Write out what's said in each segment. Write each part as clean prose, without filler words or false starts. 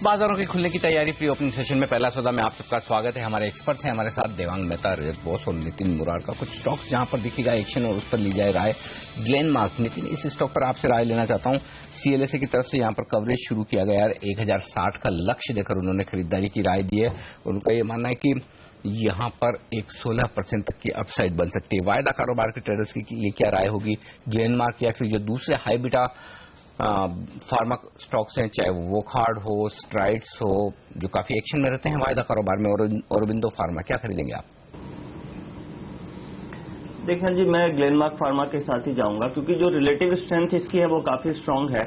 बाजारों के खुलने की तैयारी प्री ओपनिंग सेशन में पहला सौदा में आप सबका स्वागत है। हमारे एक्सपर्ट्स हैं हमारे साथ देवांग मेहता, रजत बोस और नितिन मुरार का। कुछ स्टॉक्स जहां पर दिखेगा एक्शन और उस पर ली जाए राय। ग्लेनमार्क, नितिन इस स्टॉक पर आपसे राय लेना चाहता हूं। सीएलएसए की तरफ से यहां पर कवरेज शुरू किया गया है। 1060 का लक्ष्य देकर उन्होंने खरीदारी की राय दी है। उनका ये मानना है कि यहां पर एक 16% तक की अपसाइड बन सकती है। वायदा कारोबार के ट्रेडर्स की लिए क्या राय होगी? ग्लेनमार्क या फिर जो दूसरे हाई बीटा फार्मा स्टॉक्स हैं, चाहे वो वोकहार्ड हो, स्ट्राइड्स हो, जो काफी एक्शन में रहते हैं वायदा कारोबार में, और औरोबिंदो फार्मा, क्या खरीदेंगे आप? देखिए जी, मैं ग्लेनमार्क फार्मा के साथ ही जाऊंगा क्योंकि जो रिलेटिव स्ट्रेंथ इसकी है वो काफी स्ट्रांग है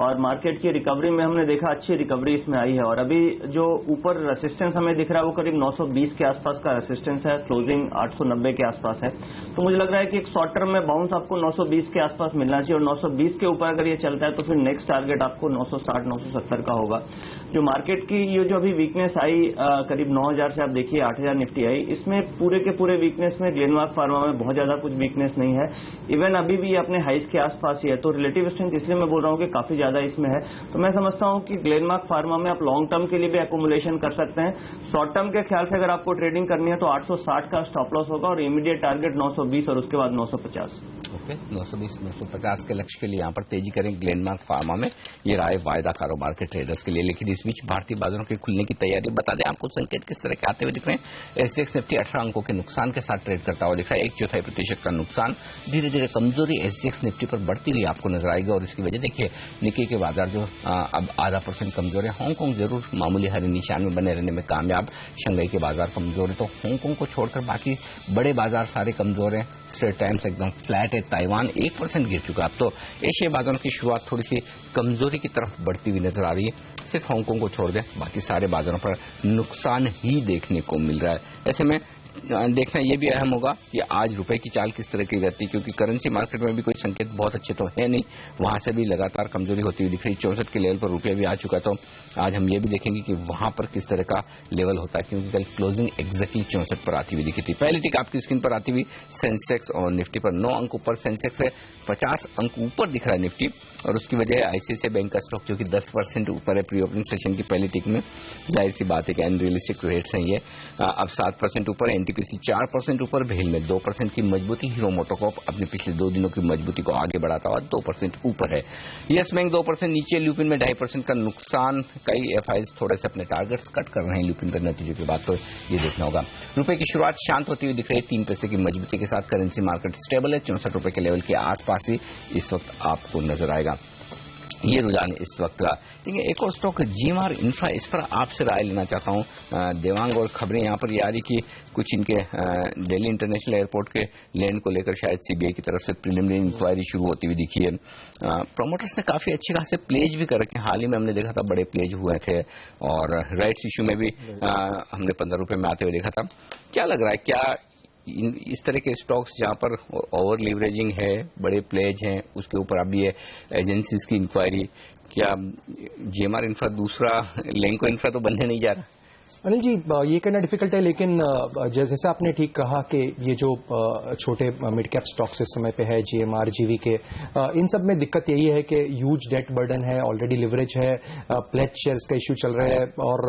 और मार्केट की रिकवरी में हमने देखा अच्छी रिकवरी इसमें आई है। और अभी जो ऊपर रेसिस्टेंस हमें दिख रहा है वो करीब 920 के आसपास का रेसिस्टेंस है, क्लोजिंग 890 के आसपास है। तो मुझे लग रहा है कि एक शॉर्ट टर्म में बाउंस आपको 920 के आसपास मिलना चाहिए और 920 के ऊपर अगर ये चलता है तो फिर नेक्स्ट टारगेट आपको 960 970 का होगा। जो मार्केट की ये जो अभी वीकनेस आई करीब 9000 से आप देखिए 8000 निफ्टी आई, इसमें पूरे के पूरे वीकनेस में ग्लेनमार्क फार्मा में बहुत ज्यादा कुछ वीकनेस नहीं है। इवन अभी भी अपने हाइस के आसपास ही है। तो रिलेटिव स्ट्रेंथ इसलिए मैं बोल रहा हूं कि काफी ज्यादा इसमें है। तो मैं समझता हूं कि ग्लेनमार्क फार्मा में आप लॉन्ग टर्म के लिए भी एकोमुलेशन कर सकते हैं। शॉर्ट टर्म के ख्याल से अगर आपको ट्रेडिंग करनी है तो 860 का स्टॉप लॉस होगा और इमीडिएट टारगेट 920 और उसके बाद 950। ओके, 920 950 के लक्ष्य के लिए यहां पर तेजी करें ग्लेनमार्क फार्मा में। ये राय वायदा कारोबार के ट्रेडर्स के लिए। लेकिन इस बीच भारतीय बाजारों के खुलने की तैयारी बता दें आपको, संकेत किस तरह के आते हुए दिख रहे हैं। एसजेएक्स निफ्टी 18 अंकों के नुकसान के साथ ट्रेड करता हुआ दिख रहा है। 1/4% का नुकसान। धीरे धीरे कमजोरी एसजेएक्स निफ्टी पर बढ़ती हुई आपको नजर आएगी और इसकी वजह देखिए निक्की के बाजार जो अब 0.5% कमजोर है। हांगकांग जरूर मामूली हरे निशान में बने रहने में कामयाब। शंघाई के बाजार कमजोर है तो हांगकांग को छोड़कर बाकी बड़े बाजार सारे कमजोर हैं। स्ट्रेट टाइम्स एकदम फ्लैट है। ताइवान 1% गिर चुका। अब तो एशियाई बाजारों की शुरुआत थोड़ी सी कमजोरी की तरफ बढ़ती हुई नजर आ रही है। सिर्फ हांगकांग को छोड़ दें बाकी सारे बाजारों पर नुकसान ही देखने को मिल रहा है। ऐसे में देखना यह भी अहम होगा कि आज रुपए की चाल किस तरह की रहती है, क्योंकि करेंसी मार्केट में भी कोई संकेत बहुत अच्छे तो है नहीं। वहां से भी लगातार कमजोरी होती हुई दिख रही। 64 के लेवल पर रुपया भी आ चुका। तो आज हम ये भी देखेंगे कि वहां पर किस तरह का लेवल होता है, क्योंकि कल क्लोजिंग एग्जैक्टली 64 पर आती हुई दिखी थी। पहली टिक आपकी स्क्रीन पर आती हुई सेंसेक्स और निफ्टी पर 9 अंक ऊपर सेंसेक्स है, 50 अंक ऊपर दिख रहा है निफ्टी। और उसकी वजह है आईसीआईसीआई बैंक का स्टॉक जो कि 10% ऊपर है प्री ओपनिंग सेशन की पहली टिक में। जाहिर सी बात है कि अनरियलिस्टिक रेट्स हैं ये। अब 7% ऊपर, एनटीपीसी 4% ऊपर, भेल में 2% की मजबूती। हीरो मोटोकॉर्प अपने पिछले 2 दिनों की मजबूती को आगे बढ़ाता हुआ 2% ऊपर है। यस बैंक 2% नीचे, ल्यूपिन में 2.5% का नुकसान। कई एफआईज थोड़े से अपने टारगेट्स कट कर रहे हैं ल्यूपिन पर नतीजों की बात तो ये देखना होगा। रुपए की शुरुआत शांत होती हुई दिख रही है 3 पैसे की मजबूती के साथ। करेंसी मार्केट स्टेबल है, 64 रुपए के लेवल के आसपास ही इस वक्त आपको नजर आएगा। ये रुझान इस वक्त का। देखिए एक और स्टॉक जीएमआर इंफ्रा, इस पर आपसे राय लेना चाहता हूं देवांग। और खबरें यहां पर ये आ रही कि कुछ इनके दिल्ली इंटरनेशनल एयरपोर्ट के लैंड को लेकर शायद सीबीआई की तरफ से प्रिलिमिनरी इंक्वायरी शुरू होती हुई दिखी है। प्रोमोटर्स ने काफी अच्छे खासे प्लेज भी कर रखे। हाल ही में हमने देखा था बड़े प्लेज हुए थे और राइट्स इश्यू में भी हमने 15 रुपए में आते हुए देखा था। क्या लग रहा है, क्या इस तरह के स्टॉक्स जहां पर ओवर लीवरेजिंग है, बड़े प्लेज हैं, उसके ऊपर अभी ये एजेंसीज की इंक्वायरी, क्या जीएमआर इंफ्रा दूसरा लेंको इंफ्रा तो बनने नहीं जा रहा? अनिल जी, ये कहना डिफिकल्ट है, लेकिन जैसे आपने ठीक कहा कि ये जो छोटे मिड कैप स्टॉक्स इस समय पे है, जीएमआर, जीवीके, इन सब में दिक्कत यही है कि ह्यूज डेट बर्डन है, ऑलरेडी लिवरेज है, प्लेज शेयर्स का इश्यू चल रहा है और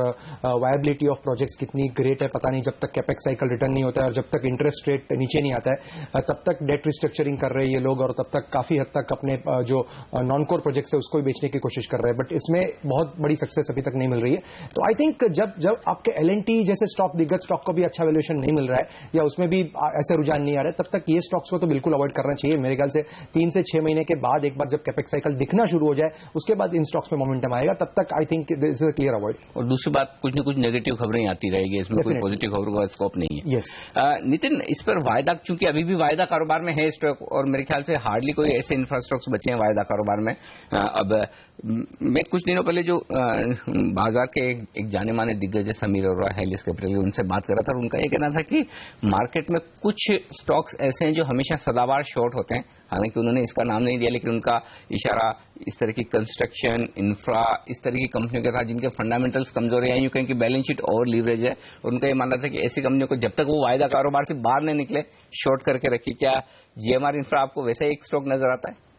वायबिलिटी ऑफ प्रोजेक्ट्स कितनी ग्रेट है पता नहीं। जब तक कैपेक्स साइकिल रिटर्न नहीं होता है और जब तक इंटरेस्ट रेट नीचे नहीं आता है तब तक डेट रिस्ट्रक्चरिंग कर रहे हैं ये लोग और तब तक काफी हद तक अपने जो नॉन कोर प्रोजेक्ट्स है उसको भी बेचने की कोशिश कर रहे हैं। बट इसमें बहुत बड़ी सक्सेस अभी तक नहीं मिल रही है। तो आई थिंक जब आपके एलएनटी जैसे स्टॉक, दिग्गज स्टॉक को भी अच्छा वैल्यूएशन नहीं मिल रहा है या उसमें भी ऐसे रुझान नहीं आ रहा है, तब तक ये स्टॉक्स को तो बिल्कुल अवॉइड करना चाहिए। मेरे ख्याल से 3 से 6 महीने के बाद एक बार जब कैपेक्स साइकिल दिखना शुरू हो जाए उसके बाद इन स्टॉक्स में मोमेंटम आएगा। तब तक I think this is a clear avoid. और दूसरी बात, कुछ न कुछ नेगेटिव खबरें आती रहेगी, इसमें कोई पॉजिटिव खबरों का स्कोप नहीं है। यस नितिन, इस पर वायदा, चूंकि अभी भी वायदा कारोबार में है स्टॉक और मेरे ख्याल से हार्डली कोई ऐसे इंफ्रास्ट्रक्चर्स बचे हैं वायदा कारोबार में। अब मैं कुछ दिनों पहले जो बाजार के एक जाने माने दिग्गज समीर अरोड़ा हेलिस कैपिटल, उनसे बात कर रहा था और उनका ये कहना था कि मार्केट में कुछ स्टॉक्स ऐसे हैं जो हमेशा सदाबहार शॉर्ट होते हैं। हालांकि उन्होंने इसका नाम नहीं दिया, लेकिन उनका इशारा इस तरह की कंस्ट्रक्शन, इंफ्रा, इस तरह की कंपनियों के साथ जिनके फंडामेंटल्स कमजोर है, यूं कहें कि बैलेंस शीट ओवर लीवरेज है। उनका ये मानना था कि ऐसी कंपनियों को जब तक वो वायदा कारोबार से बाहर नहीं निकले शॉर्ट करके रखी। क्या जीएमआर इंफ्रा आपको वैसा एक स्टॉक नजर आता है?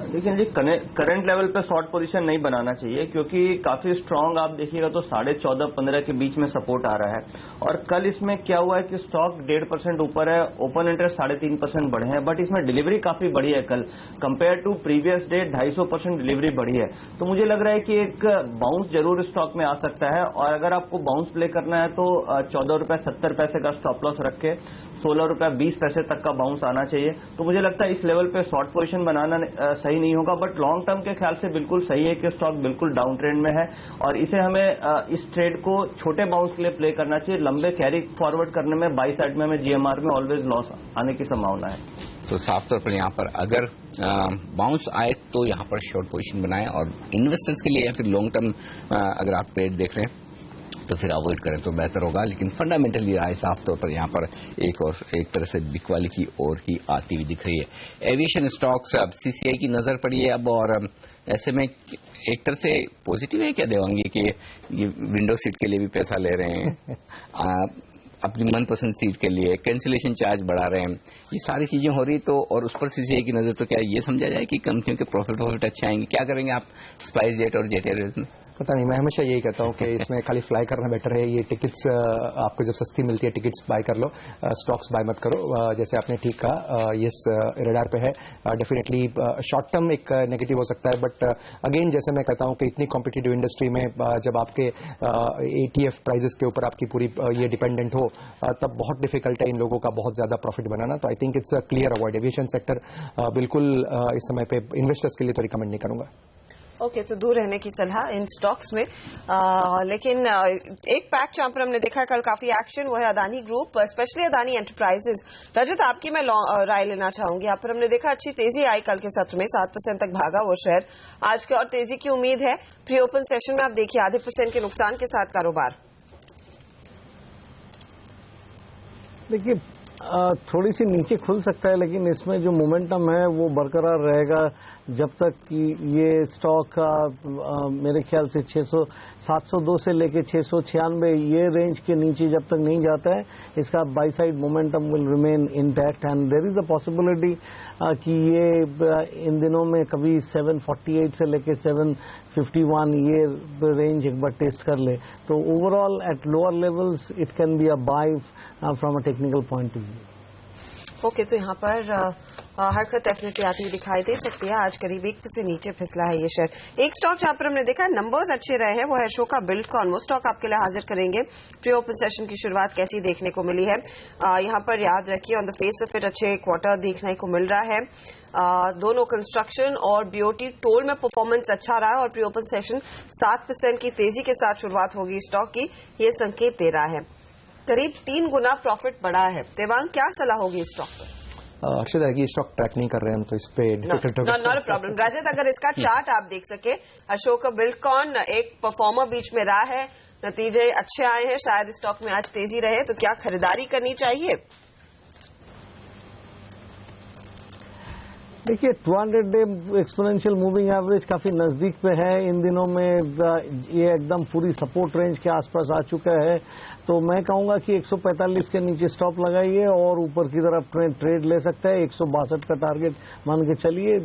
लेकिन जी करंट लेवल पे शॉर्ट पोजीशन नहीं बनाना चाहिए, क्योंकि काफी स्ट्रांग आप देखिएगा तो 14.5-15 के बीच में सपोर्ट आ रहा है। और कल इसमें क्या हुआ है कि स्टॉक 1.5% ऊपर है, ओपन इंटरेस्ट 3.5% बढ़े हैं, बट इसमें डिलीवरी काफी बढ़ी है कल compare to previous day 250% delivery बढ़ी है। तो मुझे लग रहा है कि एक बाउंस जरूर स्टॉक में आ सकता है, और अगर आपको बाउंस प्ले करना है तो 14 रुपए 70 पैसे का स्टॉप लॉस रख के 16 रुपए 20 पैसे तक का बाउंस आना चाहिए। तो मुझे लगता है इस लेवल पे शॉर्ट पोजीशन बनाना सही नहीं होगा, बट लॉन्ग टर्म के ख्याल से बिल्कुल सही है कि स्टॉक बिल्कुल डाउन ट्रेंड में है, और इसे हमें इस ट्रेड को छोटे बाउंस के लिए प्ले करना चाहिए। लंबे कैरी फॉरवर्ड करने में बाई साइड में हमें जीएमआर में ऑलवेज लॉस आने की संभावना है। तो साफ तौर पर यहाँ पर अगर बाउंस आए तो यहाँ पर शॉर्ट पोजीशन बनाएं, और इन्वेस्टर्स के लिए या फिर लॉन्ग टर्म अगर आप ट्रेड देख रहे हैं तो फिर अवॉइड करें तो बेहतर होगा। लेकिन फंडामेंटली राय साफ तौर पर यहाँ पर एक तरह से बिकवाली की ओर ही आती हुई दिख रही है। एविएशन स्टॉक्स अब सीसीआई की नजर पड़ी है अब, और ऐसे में एक तरह से पॉजिटिव है क्या देवांगी कि ये विंडो सीट के लिए भी पैसा ले रहे हैं, अपनी मनपसंद सीट के लिए कैंसिलेशन चार्ज बढ़ा रहे हैं, ये सारी चीजें हो रही तो, और उस पर सीसीआई की नजर, तो क्या ये समझा जाए कि कंपनियों के प्रॉफिट अच्छे आएंगे? क्या करेंगे आप स्पाइस जेट और जेट एयरवेज में? पता नहीं, मैं हमेशा यही कहता हूँ कि इसमें खाली फ्लाई करना बेटर है। ये टिकट्स आपको जब सस्ती मिलती है टिकट्स बाय कर लो, स्टॉक्स बाय मत करो। जैसे आपने ठीक कहा, ये रडार पे है। डेफिनेटली शॉर्ट टर्म एक नेगेटिव हो सकता है, बट अगेन जैसे मैं कहता हूँ कि इतनी कॉम्पिटिटिव इंडस्ट्री में जब आपके ETF प्राइजेस के ऊपर आपकी पूरी ये डिपेंडेंट हो, तब बहुत डिफिकल्ट है इन लोगों का बहुत ज्यादा प्रॉफिट बनाना। तो I think it's a clear avoid. Aviation sector बिल्कुल इस समय पे इन्वेस्टर्स के लिए तो रिकमेंड नहीं करूंगा। ओके, तो दूर रहने की सलाह इन स्टॉक्स में। लेकिन एक पैक जहां पर हमने देखा कल काफी एक्शन, वो है Adani group, specially Adani enterprises. Rajat, आपकी मैं राय लेना चाहूंगी। यहाँ पर हमने देखा अच्छी तेजी आई कल के सत्र में, 7% तक भागा वो शेयर। आज की और तेजी की उम्मीद है। प्री ओपन सेशन में आप देखिए 0.5% के नुकसान के साथ कारोबार। देखिए, थोड़ी सी नीचे खुल सकता है, लेकिन इसमें जो मोमेंटम है वो बरकरार रहेगा जब तक कि ये स्टॉक मेरे ख्याल से 702 से लेके 696 ये रेंज के नीचे जब तक नहीं जाता है, इसका buy side momentum will remain intact, and there is a possibility कि ये इन दिनों में कभी 748 से लेके 751 ये रेंज एक बार टेस्ट कर ले, तो overall at lower levels it can be a buy from a technical point of view. Okay, तो यहाँ पर हरकत डेफिनेटली आती हुई दिखाई दे सकती है। आज करीब 1 से नीचे फिसला है ये शेयर। एक स्टॉक जहां पर हमने देखा है नंबर्स अच्छे रहे हैं, वो है अशोका बिल्डकॉन। वो स्टॉक आपके लिए हाजिर करेंगे। प्री ओपन सेशन की शुरुआत कैसी देखने को मिली है, यहाँ पर याद रखिए on the face of it अच्छे क्वार्टर देखने को मिल रहा है। दोनों कंस्ट्रक्शन और बीओटी टोल में परफॉर्मेंस अच्छा रहा है, और प्री ओपन सेशन 7% की तेजी के साथ शुरुआत होगी स्टॉक की, ये संकेत दे रहा है। करीब 3 गुना प्रॉफिट बढ़ा है। देवांग, क्या सलाह होगी स्टॉक पर? अक्षय ये स्टॉक ट्रैक नहीं कर रहे हम, तो इस पे डिफिकल्ट होगा। Not a problem. रजत, अगर इसका चार्ट आप देख सके, अशोका बिल्डकॉन एक परफॉर्मर बीच में रहा है, नतीजे अच्छे आए हैं, शायद स्टॉक में आज तेजी रहे, तो क्या खरीदारी करनी चाहिए? देखिए, 200-डे एक्सपोनेंशियल मूविंग एवरेज काफी नजदीक पे है इन दिनों में, ये एकदम पूरी सपोर्ट रेंज के आसपास आ चुका है, तो मैं कहूंगा कि 145 के नीचे स्टॉप लगाइए और ऊपर की तरफ ट्रेड ले सकता है। 162 का टारगेट मान के चलिए,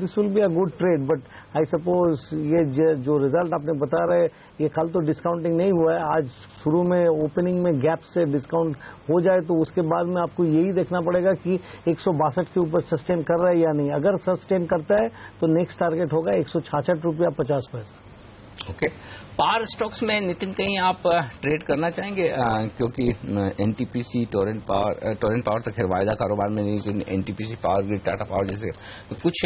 this will be a good trade, but I suppose ये जो रिजल्ट आपने बता रहे, ये कल तो डिस्काउंटिंग नहीं हुआ है, आज शुरू में ओपनिंग में गैप से डिस्काउंट हो जाए तो उसके बाद में आपको यही देखना पड़ेगा कि 162 के ऊपर सस्टेन कर रहा है या नहीं। अगर सस्टेन करता है तो नेक्स्ट टारगेट होगा 166 रुपया 50 पैसा। ओके, पावर स्टॉक्स में नितिन कहीं आप ट्रेड करना चाहेंगे, क्योंकि एनटीपीसी, टोरेंट पावर तो खैर वायदा कारोबार में नहीं, लेकिन NTPC, power grid, Tata power जैसे तो कुछ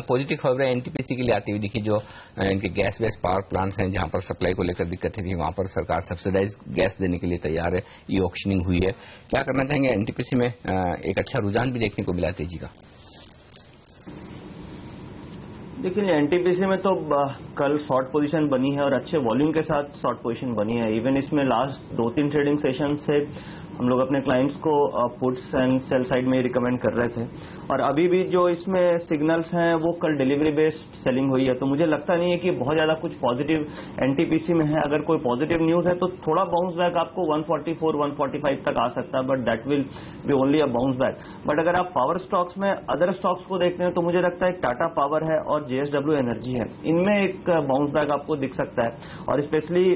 पॉजिटिव खबरें एनटीपीसी के लिए आती हुई दिखी, जो इनके गैस बेस्ड पावर प्लांट्स हैं जहां पर सप्लाई को लेकर दिक्कतें थी, वहां पर सरकार सब्सिडाइज गैस देने के लिए तैयार है, ई ऑक्शनिंग हुई है। क्या करना चाहेंगे? एनटीपीसी में एक अच्छा रुझान भी देखने को मिला तेजी का। देखिए, एनटीपीसी में तो कल शॉर्ट पोजीशन बनी है और अच्छे वॉल्यूम के साथ शॉर्ट पोजीशन बनी है। इवन इसमें लास्ट 2-3 ट्रेडिंग सेशन से हम लोग अपने क्लाइंट्स को पुट्स एंड सेल साइड में रिकमेंड कर रहे थे। और अभी भी जो इसमें सिग्नल्स हैं वो कल डिलीवरी बेस्ड सेलिंग हुई है, तो मुझे लगता नहीं है कि बहुत ज्यादा कुछ पॉजिटिव एनटीपीसी में है। अगर कोई पॉजिटिव न्यूज है तो थोड़ा बाउंस बैक आपको 144 145 तक आ सकता है, but that will be only a bounce back. But अगर आप पावर स्टॉक्स में अदर स्टॉक्स को देखते हैं तो मुझे लगता है टाटा पावर है और JSW एनर्जी है, इनमें एक बाउंस बैक आपको दिख सकता है। और स्पेशली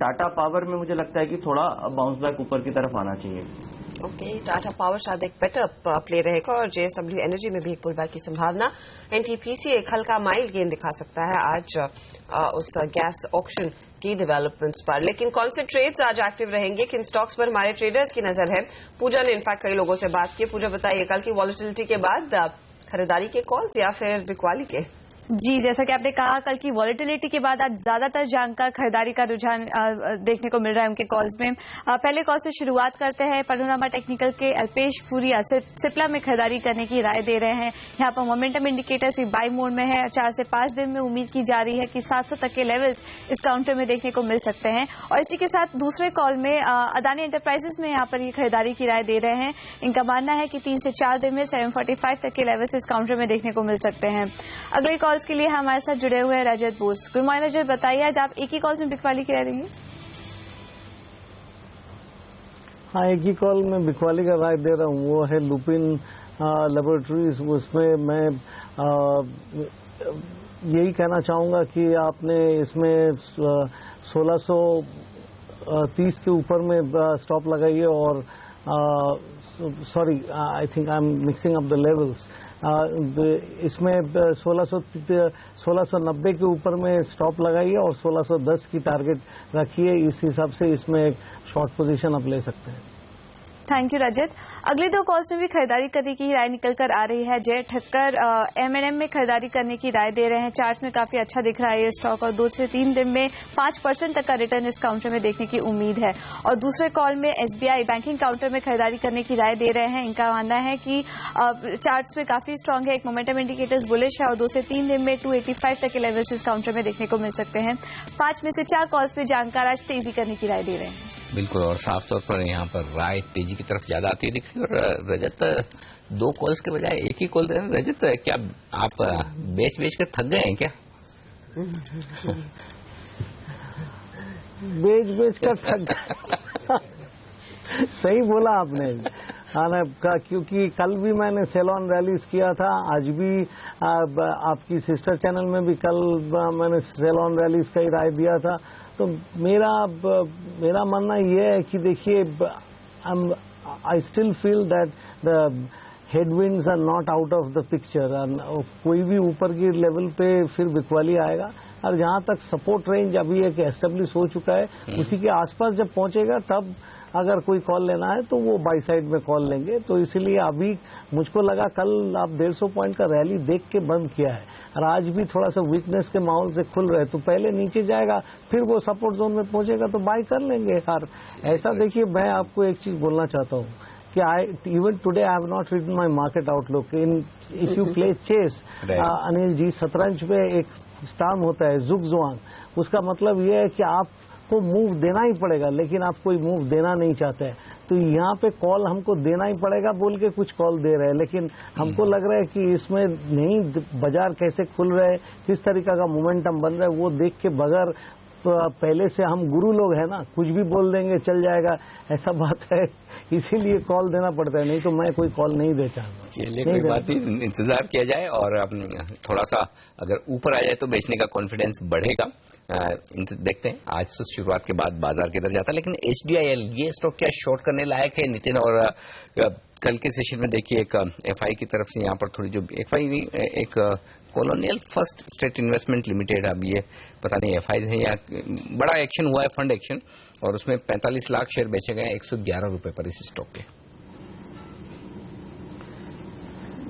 टाटा पावर में मुझे लगता है कि थोड़ा बाउंस बैक ऊपर की तरफ आना चाहिए। ओके, टाटा पावर शायद एक बेटर प्ले रहेगा और JSW एनर्जी में भी एक पुलबैक की संभावना। एनटीपीसी एक हल्का माइल्ड गेन दिखा सकता है आज उस गैस ऑक्शन की डेवलपमेंट्स पर। लेकिन कौन से ट्रेड्स आज एक्टिव रहेंगे, किन स्टॉक्स पर हमारे ट्रेडर्स की नजर है? पूजा ने इनफैक्ट कई लोगों से बात की। पूजा बताइए, कल की वॉलेटिलिटी के बाद खरीदारी के कॉल्स या फिर बिकवाली के? जी, जैसा कि आपने कहा, कल की वॉलेटिलिटी के बाद आज ज्यादातर जानकार खरीदारी का रुझान देखने को मिल रहा है उनके कॉल्स में। पहले कॉल से शुरुआत करते हैं। पैनोरामा टेक्निकल के अल्पेश फूरिया सिप्ला में खरीदारी करने की राय दे रहे हैं। यहाँ पर मोमेंटम इंडिकेटर्स बाई मोड में है। 4 से 5 दिन में उम्मीद की जा रही है कि 700 तक के लेवल्स इस काउंटर में देखने को मिल सकते हैं। और इसी के साथ दूसरे कॉल में अदानी एंटरप्राइजेस में यहाँ पर ये खरीदारी की राय दे रहे हैं। इनका मानना है कि 3 से 4 दिन में 745 तक के लेवल्स इस काउंटर में देखने को मिल सकते हैं। अगले कॉल के लिए हमारे साथ जुड़े हुए हैं रजत बोस। गुड मॉर्निंग रजत, बताइए आज आप एक ही कॉल में बिकवाली की राय देंगे? हाँ, एक ही कॉल में बिकवाली का राय दे रहा हूँ, वो है लुपिन लेबोरेटरीज। उसमें मैं यही कहना चाहूंगा कि आपने इसमें 1630 के ऊपर में स्टॉप लगाइए और sorry, I think I am mixing up the levels. इसमें 1690 के ऊपर में स्टॉप लगाइए और 1610 की टारगेट रखिए। इस हिसाब से इसमें एक शॉर्ट पोजीशन आप ले सकते हैं। थैंक यू रजत। अगले 2 कॉल्स में भी खरीदारी करने की राय निकल कर आ रही है। जय ठक्कर M&M में खरीदारी करने की राय दे रहे हैं। चार्ट्स में काफी अच्छा दिख रहा है ये स्टॉक और 2 से 3 दिन में 5% तक का रिटर्न इस काउंटर में देखने की उम्मीद है। और दूसरे कॉल में SBI बैंकिंग काउंटर में खरीदारी करने की राय दे रहे हैं। इनका मानना है कि चार्ट्स में काफी स्ट्रांग है, एक मोमेंटम इंडिकेटर्स बुलिश है और 2 से 3 दिन में 285 तक के लेवल्स इस काउंटर में देखने को मिल सकते हैं। 5 में से 4 कॉल्स में जानकार आज तेजी करने की राय दे रहे हैं। बिल्कुल, और साफ तौर पर यहाँ पर राय तेजी की तरफ ज्यादा आती है दिख रही है। और रजत 2 कॉल्स के बजाय एक ही कॉल दे रहे हैं। रजत, क्या आप बेच कर थक गए हैं क्या? बेच कर थक सही बोला आपने क्योंकि कल भी मैंने सेल-ऑन रैलीज किया था, आज भी आपकी सिस्टर चैनल में भी कल मैंने सेल-ऑन रैलीज का ही राय दिया था। तो मेरा मानना यह है कि देखिए, I still feel that the headwinds are not out of the picture. कोई भी ऊपर की लेवल पे फिर बिकवाली आएगा और जहां तक सपोर्ट रेंज अभी एक एस्टेब्लिश हो चुका है, उसी के आसपास जब पहुंचेगा तब अगर कोई कॉल लेना है तो वो बाई साइड में कॉल लेंगे। तो इसलिए अभी मुझको लगा कल आप 150 पॉइंट का रैली देख के बंद किया है और आज भी थोड़ा सा वीकनेस के माहौल से खुल रहे, तो पहले नीचे जाएगा फिर वो सपोर्ट जोन में पहुंचेगा तो बाई कर लेंगे यार। ऐसा देखिए, मैं आपको एक चीज बोलना चाहता हूँ कि even today I have not written my market outlook in if you play chess. Anil ji, शतरंज में एक टर्म होता है जुग जुआंग, उसका मतलब ये है कि आपको मूव देना ही पड़ेगा, लेकिन आप कोई मूव देना नहीं चाहते हैं। तो यहाँ पे कॉल हमको देना ही पड़ेगा बोल के कुछ कॉल दे रहे हैं, लेकिन हमको लग रहा है कि इसमें नहीं, बाजार कैसे खुल रहे हैं, किस तरीका का मोमेंटम बन रहा है, वो देख के बगैर पहले से हम गुरु लोग हैं ना, कुछ भी बोल देंगे चल जाएगा, ऐसा बात है, इसीलिए कॉल देना पड़ता है, नहीं तो मैं कोई कॉल नहीं देता। चलिए, कोई बात नहीं, इंतजार किया जाए और थोड़ा सा अगर ऊपर आ जाए तो बेचने का कॉन्फिडेंस बढ़ेगा। देखते हैं आज से शुरुआत के बाद बाजार किधर जाता है। लेकिन HDIL ये स्टॉक क्या शॉर्ट करने लायक है नितिन? और कल के सेशन में देखिए एक FI की तरफ से यहाँ पर थोड़ी जो FI एक colonial first estate investment limited, अब ये पता नहीं FI है या बड़ा एक्शन हुआ है, फंड एक्शन, और उसमें 45 लाख शेयर बेचे गए 111 रुपए पर इस स्टॉक के।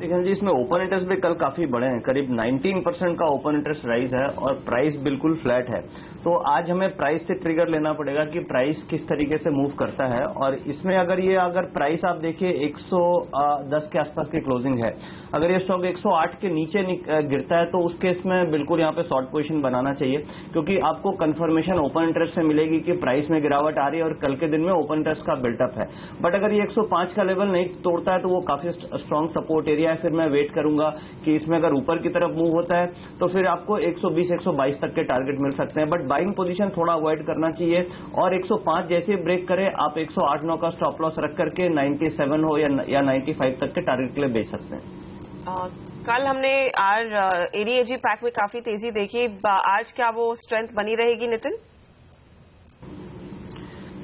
देखिए जी, इसमें ओपन इंटरेस्ट भी कल काफी बड़े हैं, करीब 19% का ओपन इंटरेस्ट राइज है और प्राइस बिल्कुल फ्लैट है। तो आज हमें प्राइस से ट्रिगर लेना पड़ेगा कि प्राइस किस तरीके से मूव करता है। और इसमें अगर प्राइस आप देखिए 110 के आसपास की क्लोजिंग है, अगर ये स्टॉक 108 के नीचे गिरता है तो उस केस में बिल्कुल यहाँ पे शॉर्ट पोजीशन बनाना चाहिए, क्योंकि आपको कंफर्मेशन ओपन इंटरेस्ट से मिलेगी कि प्राइस में गिरावट आ रही है और कल के दिन में ओपन इंटरेस्ट का बिल्टअप है। बट अगर ये 105 का लेवल नहीं तोड़ता है तो वो काफी स्ट्रांग सपोर्ट एरिया है। फिर मैं वेट करूंगा कि इसमें अगर ऊपर की तरफ मूव होता है तो फिर आपको 120-122 तक के टारगेट मिल सकते हैं, बट बाइंग पोजीशन थोड़ा अवॉइड करना चाहिए। और 105 जैसे ब्रेक करे आप 108-9 का स्टॉप लॉस रख करके 97 हो या 95 तक के टारगेट के लिए बेच सकते हैं। कल हमने एडीएजी पैक में काफी तेजी देखी, आज क्या वो स्ट्रेंथ बनी रहेगी नितिन?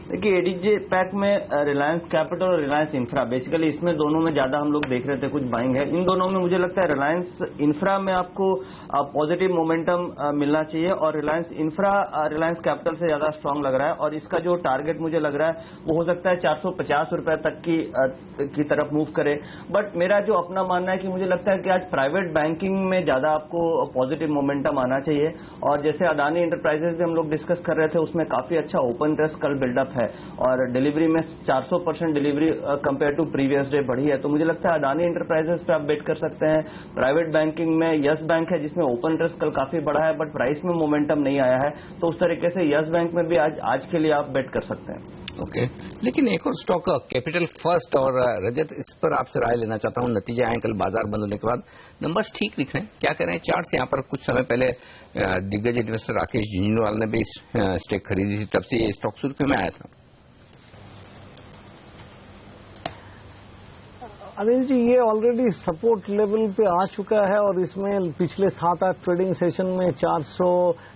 देखिए, एडीजे पैक में रिलायंस कैपिटल और रिलायंस इंफ्रा, बेसिकली इसमें दोनों में ज्यादा हम लोग देख रहे थे कुछ बाइंग है। इन दोनों में मुझे लगता है रिलायंस इंफ्रा में आपको पॉजिटिव मोमेंटम मिलना चाहिए और रिलायंस इंफ्रा रिलायंस कैपिटल से ज्यादा स्ट्रांग लग रहा है और इसका जो टारगेट मुझे लग रहा है वो हो सकता है 450 रुपए तक की तरफ मूव करे। बट मेरा जो अपना मानना है कि मुझे लगता है कि आज प्राइवेट बैंकिंग में ज्यादा आपको पॉजिटिव मोमेंटम आना चाहिए। और जैसे अदानी इंटरप्राइजेज भी हम लोग डिस्कस कर रहे थे, उसमें काफी अच्छा ओपन इंटरेस्ट कल बिल्डअप है और डिलीवरी में 400% delivery compare to previous day बढ़ी है। तो मुझे लगता है अदानी इंटरप्राइजेस पे आप बेट कर सकते हैं। प्राइवेट बैंकिंग में यस बैंक है जिसमें ओपन इंटरेस्ट कल काफी बढ़ा है बट प्राइस में मोमेंटम नहीं आया है, तो उस तरीके से यस बैंक में भी आज के लिए आप बेट कर सकते हैं। ओके, लेकिन एक और स्टॉक कैपिटल फर्स्ट और रजत, इस पर आपसे राय लेना चाहता हूं। नतीजे आए कल बाजार बंद होने के बाद, नंबर्स ठीक दिख रहे हैं, क्या कह रहे हैं चार्ट से? यहाँ पर कुछ समय पहले दिग्गज इन्वेस्टर राकेश झुंझुनवाला ने भी स्टेक खरीदी थी, तब से ये स्टॉक सुर्खियों में आया था। अनिल जी, ये ऑलरेडी सपोर्ट लेवल पे आ चुका है और इसमें पिछले 7-8 ट्रेडिंग सेशन में 400,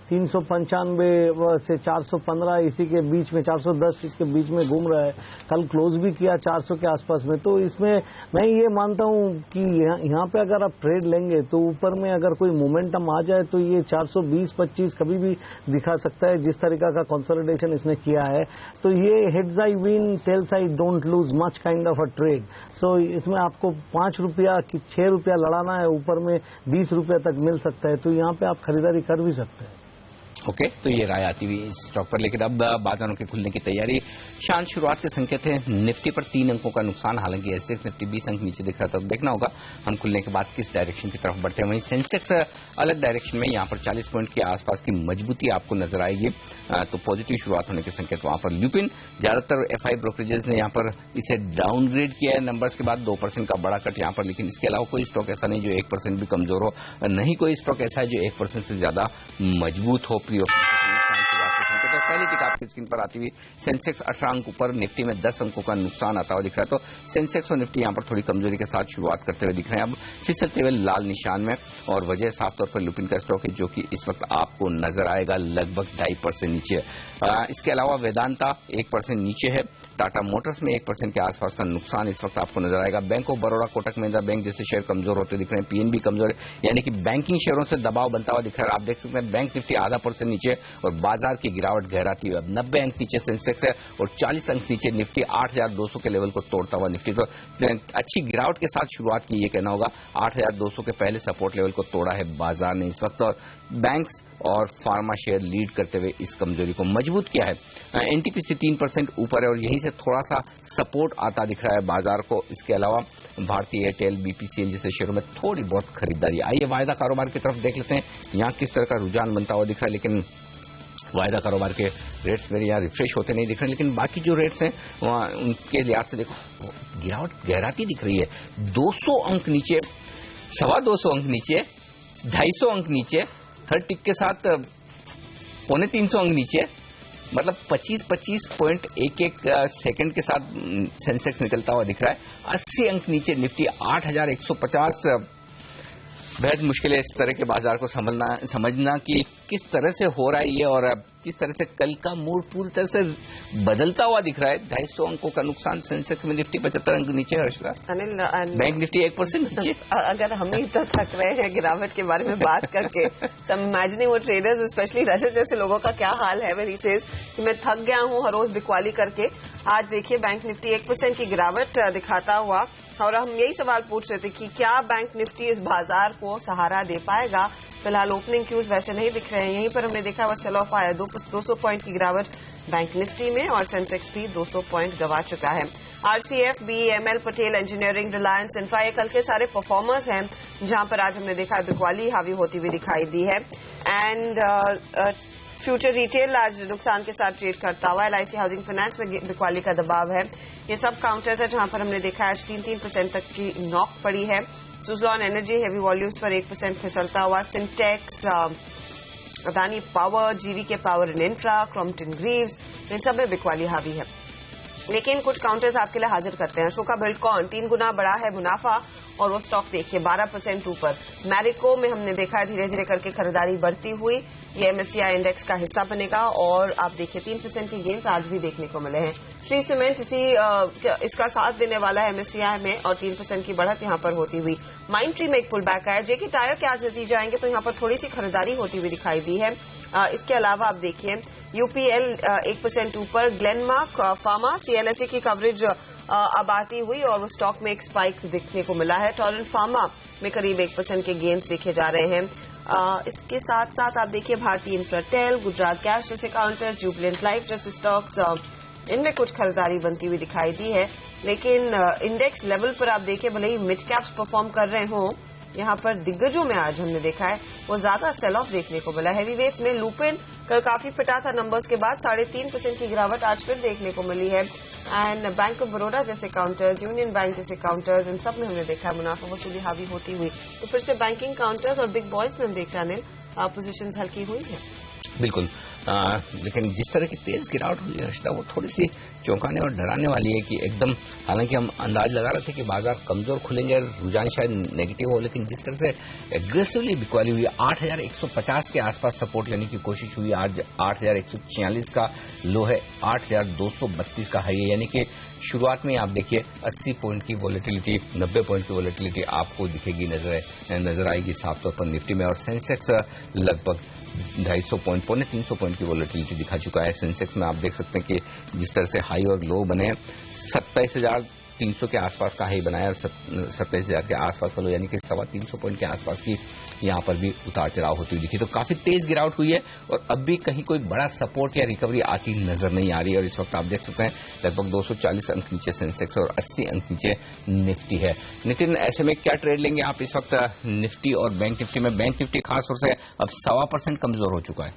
395 से 415 इसी के बीच में, 410 इसके बीच में घूम रहा है। कल क्लोज भी किया 400 के आसपास में। तो इसमें मैं ये मानता हूं कि यहाँ पे अगर आप ट्रेड लेंगे तो ऊपर में अगर कोई मोमेंटम आ जाए तो ये 420-25 कभी भी दिखा सकता है, जिस तरीका का कंसोलिडेशन इसने किया है। तो ये heads I win tails I don't lose much kind of a trade. So इसमें आपको 5 रुपया कि 6 रुपया लड़ाना है, ऊपर में 20 रुपया तक मिल सकता है, तो यहाँ पे आप खरीदारी कर भी सकते हैं। ओके, तो ये राय आती हुई इस स्टॉक पर। लेकिन अब बाजारों के खुलने की तैयारी, शांत शुरुआत के संकेत है। निफ्टी पर 3 अंकों का नुकसान, हालांकि एसएक्स निफ्टी 20 अंक नीचे दिख रहा था। तो देखना होगा हम खुलने के बाद किस डायरेक्शन की तरफ बढ़ते हैं। वहीं सेंसेक्स अलग डायरेक्शन में, यहाँ पर 40 पॉइंट के आसपास की मजबूती आपको नजर आएगी, तो पॉजिटिव शुरुआत होने के संकेत वहां पर। ल्यूपिन, ज्यादातर एफआई ब्रोकरेजेस ने यहाँ पर इसे डाउनग्रेड किया है नंबर्स के बाद, 2% का बड़ा कट यहाँ पर। लेकिन इसके अलावा कोई स्टॉक ऐसा नहीं जो 1% भी कमजोर हो, नहीं कोई स्टॉक ऐसा है जो 1% से ज्यादा मजबूत हो। पहली टिक आपकी स्क्रीन पर आती हुई सेंसेक्स 18 अंक ऊपर, निफ्टी में 10 अंकों का नुकसान आता हुआ दिख रहा है। तो सेंसेक्स और निफ्टी यहाँ पर थोड़ी कमजोरी के साथ शुरुआत करते हुए दिख रहे हैं, अब फिसलते हुए लाल निशान में। और वजह साफ तौर पर लुपिन का स्टॉक है जो कि इस वक्त आपको नजर आएगा लगभग 2.5% नीचे। इसके अलावा वेदांता 1% नीचे है। टाटा मोटर्स में 1% के आसपास का नुकसान इस वक्त आपको नजर आएगा। Bank of Baroda, Kotak Mahindra bank जैसे शेयर कमजोर होते दिख रहे हैं। पीएनबी कमजोर है, यानी कि बैंकिंग शेयरों से दबाव बनता हुआ दिख रहा है। आप देख सकते हैं बैंक निफ्टी 0.5% नीचे और बाजार की गिरावट गहराती हुई। अब 90 अंक नीचे सेंसेक्स है और 40 अंक नीचे निफ्टी, 8,200 के लेवल को तोड़ता हुआ निफ्टी। तो अच्छी गिरावट के साथ शुरुआत की, ये कहना होगा। 8,200 के पहले सपोर्ट लेवल को तोड़ा है बाजार ने इस वक्त, और बैंक्स और फार्मा शेयर लीड करते हुए इस कमजोरी को मजबूत किया है। एनटीपीसी 3% ऊपर है और यहीं से थोड़ा सा सपोर्ट आता दिख रहा है बाजार को। इसके अलावा भारतीय एयरटेल, बीपीसीएल जैसे शेयरों में थोड़ी बहुत खरीदारी। आइए वायदा कारोबार की तरफ देख लेते हैं, यहाँ किस तरह का रुझान बनता हुआ दिख रहा है। लेकिन वायदा कारोबार के रेट्स मेरे यहाँ रिफ्रेश होते नहीं दिख रहे, लेकिन बाकी जो रेट्स हैं वहाँ उनके लिहाज से देखो गिरावट गहराती दिख रही है। 200 अंक नीचे, 225 अंक नीचे, 250 अंक नीचे, थर्ड टिक के साथ 350 अंक नीचे, मतलब 25 पॉइंट एक सेकंड के साथ सेंसेक्स निकलता हुआ दिख रहा है। 80 अंक नीचे निफ्टी, 8,150। बेहद मुश्किल है इस तरह के बाजार को समझना कि किस तरह से हो रहा है ये, और किस तरह से कल का मूड पूरी तरह से बदलता हुआ दिख रहा है। 250 अंकों का नुकसान सेंसेक्स में, निफ्टी 75 अंक नीचे। हर्षदा, अनिल, बैंक निफ्टी 1% नीचे। अगर हम ही तो थक रहे हैं गिरावट के बारे में बात करके, सम इमेजिनिंग वो ट्रेडर्स स्पेशली रजत जैसे लोगों का क्या हाल है। वेरी सेज कि मैं थक गया हूं हर रोज बिकवाली करके। आज देखिए बैंक निफ्टी 1% की गिरावट दिखाता हुआ, और हम यही सवाल पूछ रहे थे कि क्या बैंक निफ्टी इस बाजार को सहारा दे पाएगा। फिलहाल ओपनिंग क्यूज वैसे नहीं दिख रहे हैं। यहीं पर हमने देखा वो सेल ऑफ आया, 200 पॉइंट की गिरावट बैंक निफ्टी में, और सेंसेक्स भी 200 पॉइंट गंवा चुका है। RCF, BEML, Patel engineering, Reliance infra, ये कल के सारे परफॉर्मर्स हैं जहां पर आज हमने देखा बिकवाली हावी होती हुई दिखाई दी है। एंड फ्यूचर रिटेल आज नुकसान के साथ ट्रेड करता हुआ। एलआईसी हाउसिंग फाइनेंस में बिकवाली का दबाव है। ये सब काउंटर्स है जहां पर हमने देखा आज 3% तक की नॉक पड़ी है। सुजलॉन एनर्जी हेवी वॉल्यूम्स पर 1% फिसलता हुआ। Sintex, Adani power, GVK power and infra, Crompton Greaves, इन सब में बिकवाली हावी है। लेकिन कुछ काउंटर्स आपके लिए हाजिर करते हैं। अशोका बिल्डकॉन 3 गुना बढ़ा है मुनाफा, और वो स्टॉक देखिए 12% ऊपर। मैरिको में हमने देखा है धीरे धीरे करके खरीदारी बढ़ती हुई। ये एमएससीआई इंडेक्स का हिस्सा बनेगा, और आप देखिए 3% के गेन्स आज भी देखने को मिले हैं। श्री सीमेंट इसका साथ देने वाला है एमएससीआई में, और 3% की बढ़त यहां पर होती हुई। माइंड ट्री में एक पुल बैक आया। जेके टायर के आज नतीजे आएंगे तो यहां पर थोड़ी सी खरीदारी होती हुई दिखाई दी है। इसके अलावा आप देखिए यूपीएल 1% ऊपर। ग्लेनमार्क फार्मा, सीएलएसए की कवरेज अब आती हुई, और उस स्टॉक में एक स्पाइक देखने को मिला है। टोरेंट फार्मा में करीब 1% के गेन्स देखे जा रहे हैं। इसके साथ साथ आप देखिए भारतीय इंफ्राटेल, गुजरात गैस जैसे काउंटर्स, जुबलेंट लाइफ जैसे स्टॉक्स, इनमें कुछ खरीदारी बनती हुई दिखाई दी है। लेकिन इंडेक्स लेवल पर आप देखिए भले ही मिड कैप्स परफॉर्म कर रहे हों, यहाँ पर दिग्गजों में आज हमने देखा है वो ज्यादा सेल ऑफ देखने को मिला। हैवी वेट्स में लुपिन कल काफी पिटा था नंबर्स के बाद, 3.5% की गिरावट आज फिर देखने को मिली है। एंड बैंक ऑफ बड़ौदा जैसे काउंटर्स, यूनियन बैंक जैसे काउंटर्स, इन सब में हमने देखा है मुनाफा वसूली हावी होती हुई। तो फिर से बैंकिंग काउंटर्स और बिग बॉयज में हम देख रहे हैं पोजिशन हल्की हुई है। बिल्कुल, लेकिन जिस तरह की तेज गिरावट हुई है हर्षदा, वो थोड़ी सी चौंकाने और डराने वाली है कि एकदम, हालांकि हम अंदाज लगा रहे थे कि बाजार कमजोर खुलेंगे, रुझान शायद नेगेटिव हो, लेकिन जिस तरह से एग्रेसिवली बिकवाली हुई, 8,150 के आसपास सपोर्ट लेने की कोशिश हुई। आज 8,146 का लो है, 8,232 का हाई है, यानी कि शुरुआत में आप देखिए 80 पॉइंट की वॉलेटिलिटी, 90 पॉइंट की वॉलेटिलिटी आपको दिखेगी, नजर आएगी साफ तौर पर निफ्टी में। और सेंसेक्स लगभग 250 पॉइंट, 300 पॉइंट की वॉलेटिलिटी दिखा चुका है। सेंसेक्स में आप देख सकते हैं कि जिस तरह से हाई और लो बने, 27,300 के आसपास का हाई बनाया और 27,000 के आसपास का लो, यानी कि 325 पॉइंट के आसपास की यहां पर भी उतार चढ़ाव होती हुई दिखी। तो काफी तेज गिरावट हुई है, और अब भी कहीं कोई बड़ा सपोर्ट या रिकवरी आती नजर नहीं आ रही है। और इस वक्त आप देख सकते हैं लगभग 240 अंक नीचे सेंसेक्स और 80 अंक नीचे निफ्टी है। नितिन, ऐसे में क्या ट्रेड लेंगे आप इस वक्त निफ्टी और बैंक निफ्टी में? बैंक निफ्टी खासतौर से अब 1.25% कमजोर हो चुका है।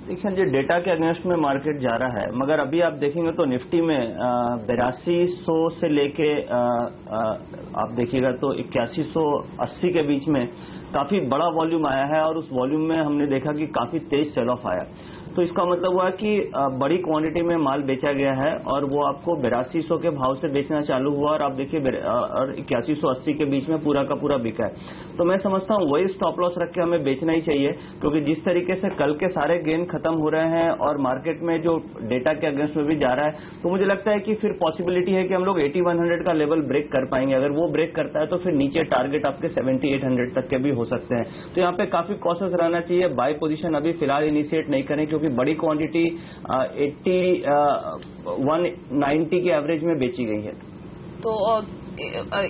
देखिए, जो डेटा के अगेंस्ट में मार्केट जा रहा है, मगर अभी आप देखेंगे तो निफ्टी में 8200 से लेके आप देखिएगा तो 8180 के बीच में काफी बड़ा वॉल्यूम आया है, और उस वॉल्यूम में हमने देखा कि काफी तेज सेल ऑफ आया। तो इसका मतलब हुआ कि बड़ी क्वांटिटी में माल बेचा गया है, और वो आपको 8200 के भाव से बेचना चालू हुआ, और आप देखिए और 8180 के बीच में पूरा का पूरा बिका है। तो मैं समझता हूँ वही स्टॉप लॉस रख के हमें बेचना ही चाहिए, क्योंकि जिस तरीके से कल के सारे गेन खत्म हो रहे हैं और मार्केट में जो डेटा के अगेंस्ट में भी जा रहा है, तो मुझे लगता है कि फिर पॉसिबिलिटी है कि हम लोग 8100 का लेवल ब्रेक कर पाएंगे। अगर वो ब्रेक करता है तो फिर नीचे टारगेट आपके 7800 तक के भी हो सकते हैं। तो यहाँ पे काफी कॉशियस रहना चाहिए, बाय पोजीशन अभी फिलहाल इनिशिएट नहीं करें, क्योंकि बड़ी क्वांटिटी 190 के एवरेज में बेची गई है। तो